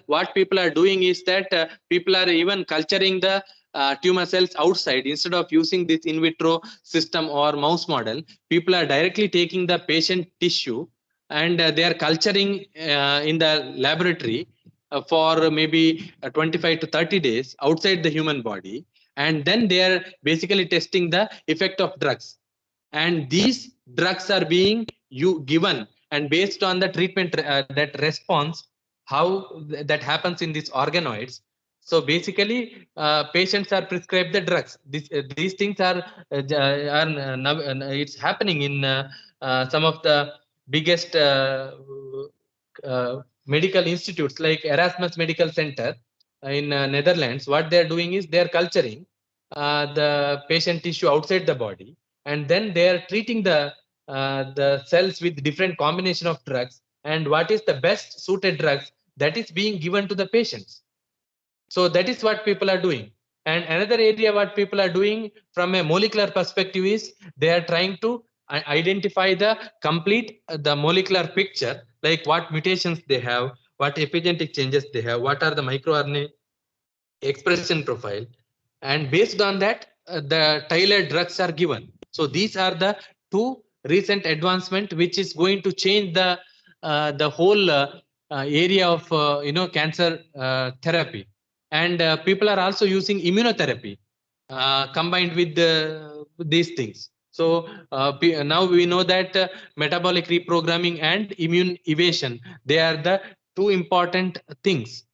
A: what people are doing is that people are even culturing the tumor cells outside instead of using this in vitro system or mouse model. People are directly taking the patient tissue, and they are culturing in the laboratory for maybe 25 to 30 days outside the human body, and then they are basically testing the effect of drugs, and these drugs are being given, and based on the treatment that response, how that happens in these organoids. So basically patients are prescribed the drugs. These things are it's happening in some of the biggest medical institutes like Erasmus Medical Center in Netherlands, what they are doing is they are culturing the patient tissue outside the body, and then they are treating the cells with different combination of drugs, and what is the best suited drugs that is being given to the patients. So that is what people are doing. And another area what people are doing from a molecular perspective is they are trying to identify the complete the molecular picture, like what mutations they have, what epigenetic changes they have, what are the microRNA expression profile, and based on that the tailored drugs are given. So these are the two recent advancement which is going to change the whole area of cancer therapy. And people are also using immunotherapy combined with these things. So now we know that metabolic reprogramming and immune evasion, they are the two important things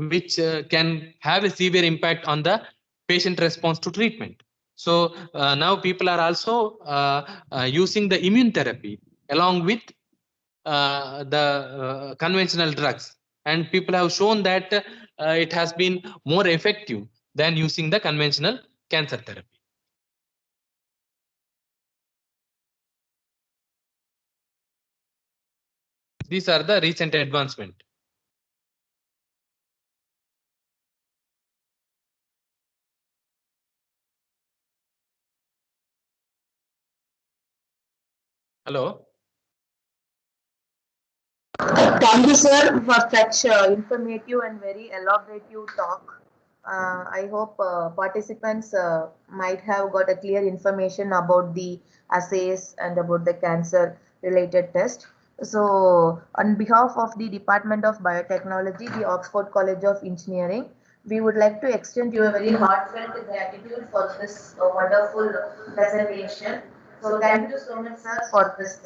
A: which can have a severe impact on the patient response to treatment. So now people are also using the immune therapy along with the conventional drugs, and people have shown that it has been more effective than using the conventional cancer therapy. These are the recent advancement. Hello.
C: Thank you, sir, for such informative and very elaborative talk. I hope participants might have got a clear information about the assays and about the cancer related test. So, on behalf of the Department of Biotechnology, the Oxford College of Engineering, we would like to extend you a very heartfelt gratitude for this wonderful presentation. So, thank you so much, sir, for this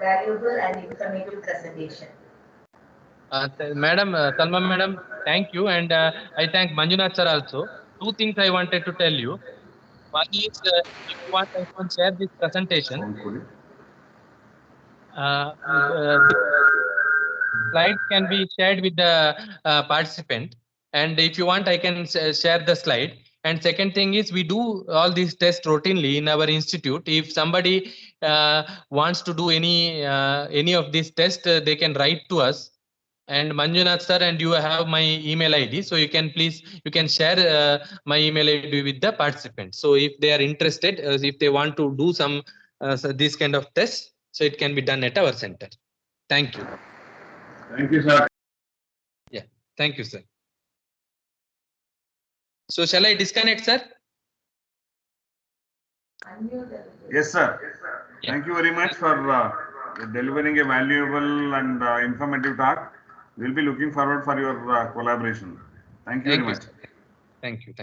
C: valuable and informative presentation.
A: Madam, Salma Madam, thank you, and I thank Manjunath sir also. Two things I wanted to tell you. One is, if you want, I can share this presentation. The slides can be shared with the participant, and if you want, I can share the slide. And second thing is, we do all these tests routinely in our institute. If somebody wants to do any of these tests, they can write to us. And Manjunath sir, and you have my email ID, so you can share my email ID with the participants. So if they are interested, if they want to do some this kind of tests, so it can be done at our center. Thank you.
D: Thank you, sir.
A: Yeah, thank you, sir. So shall I disconnect, sir?
D: Yes, sir.
A: Yeah.
D: Thank you very much for delivering a valuable and informative talk. We'll be looking forward for your collaboration. Thank you very much.
A: Sir. Thank you.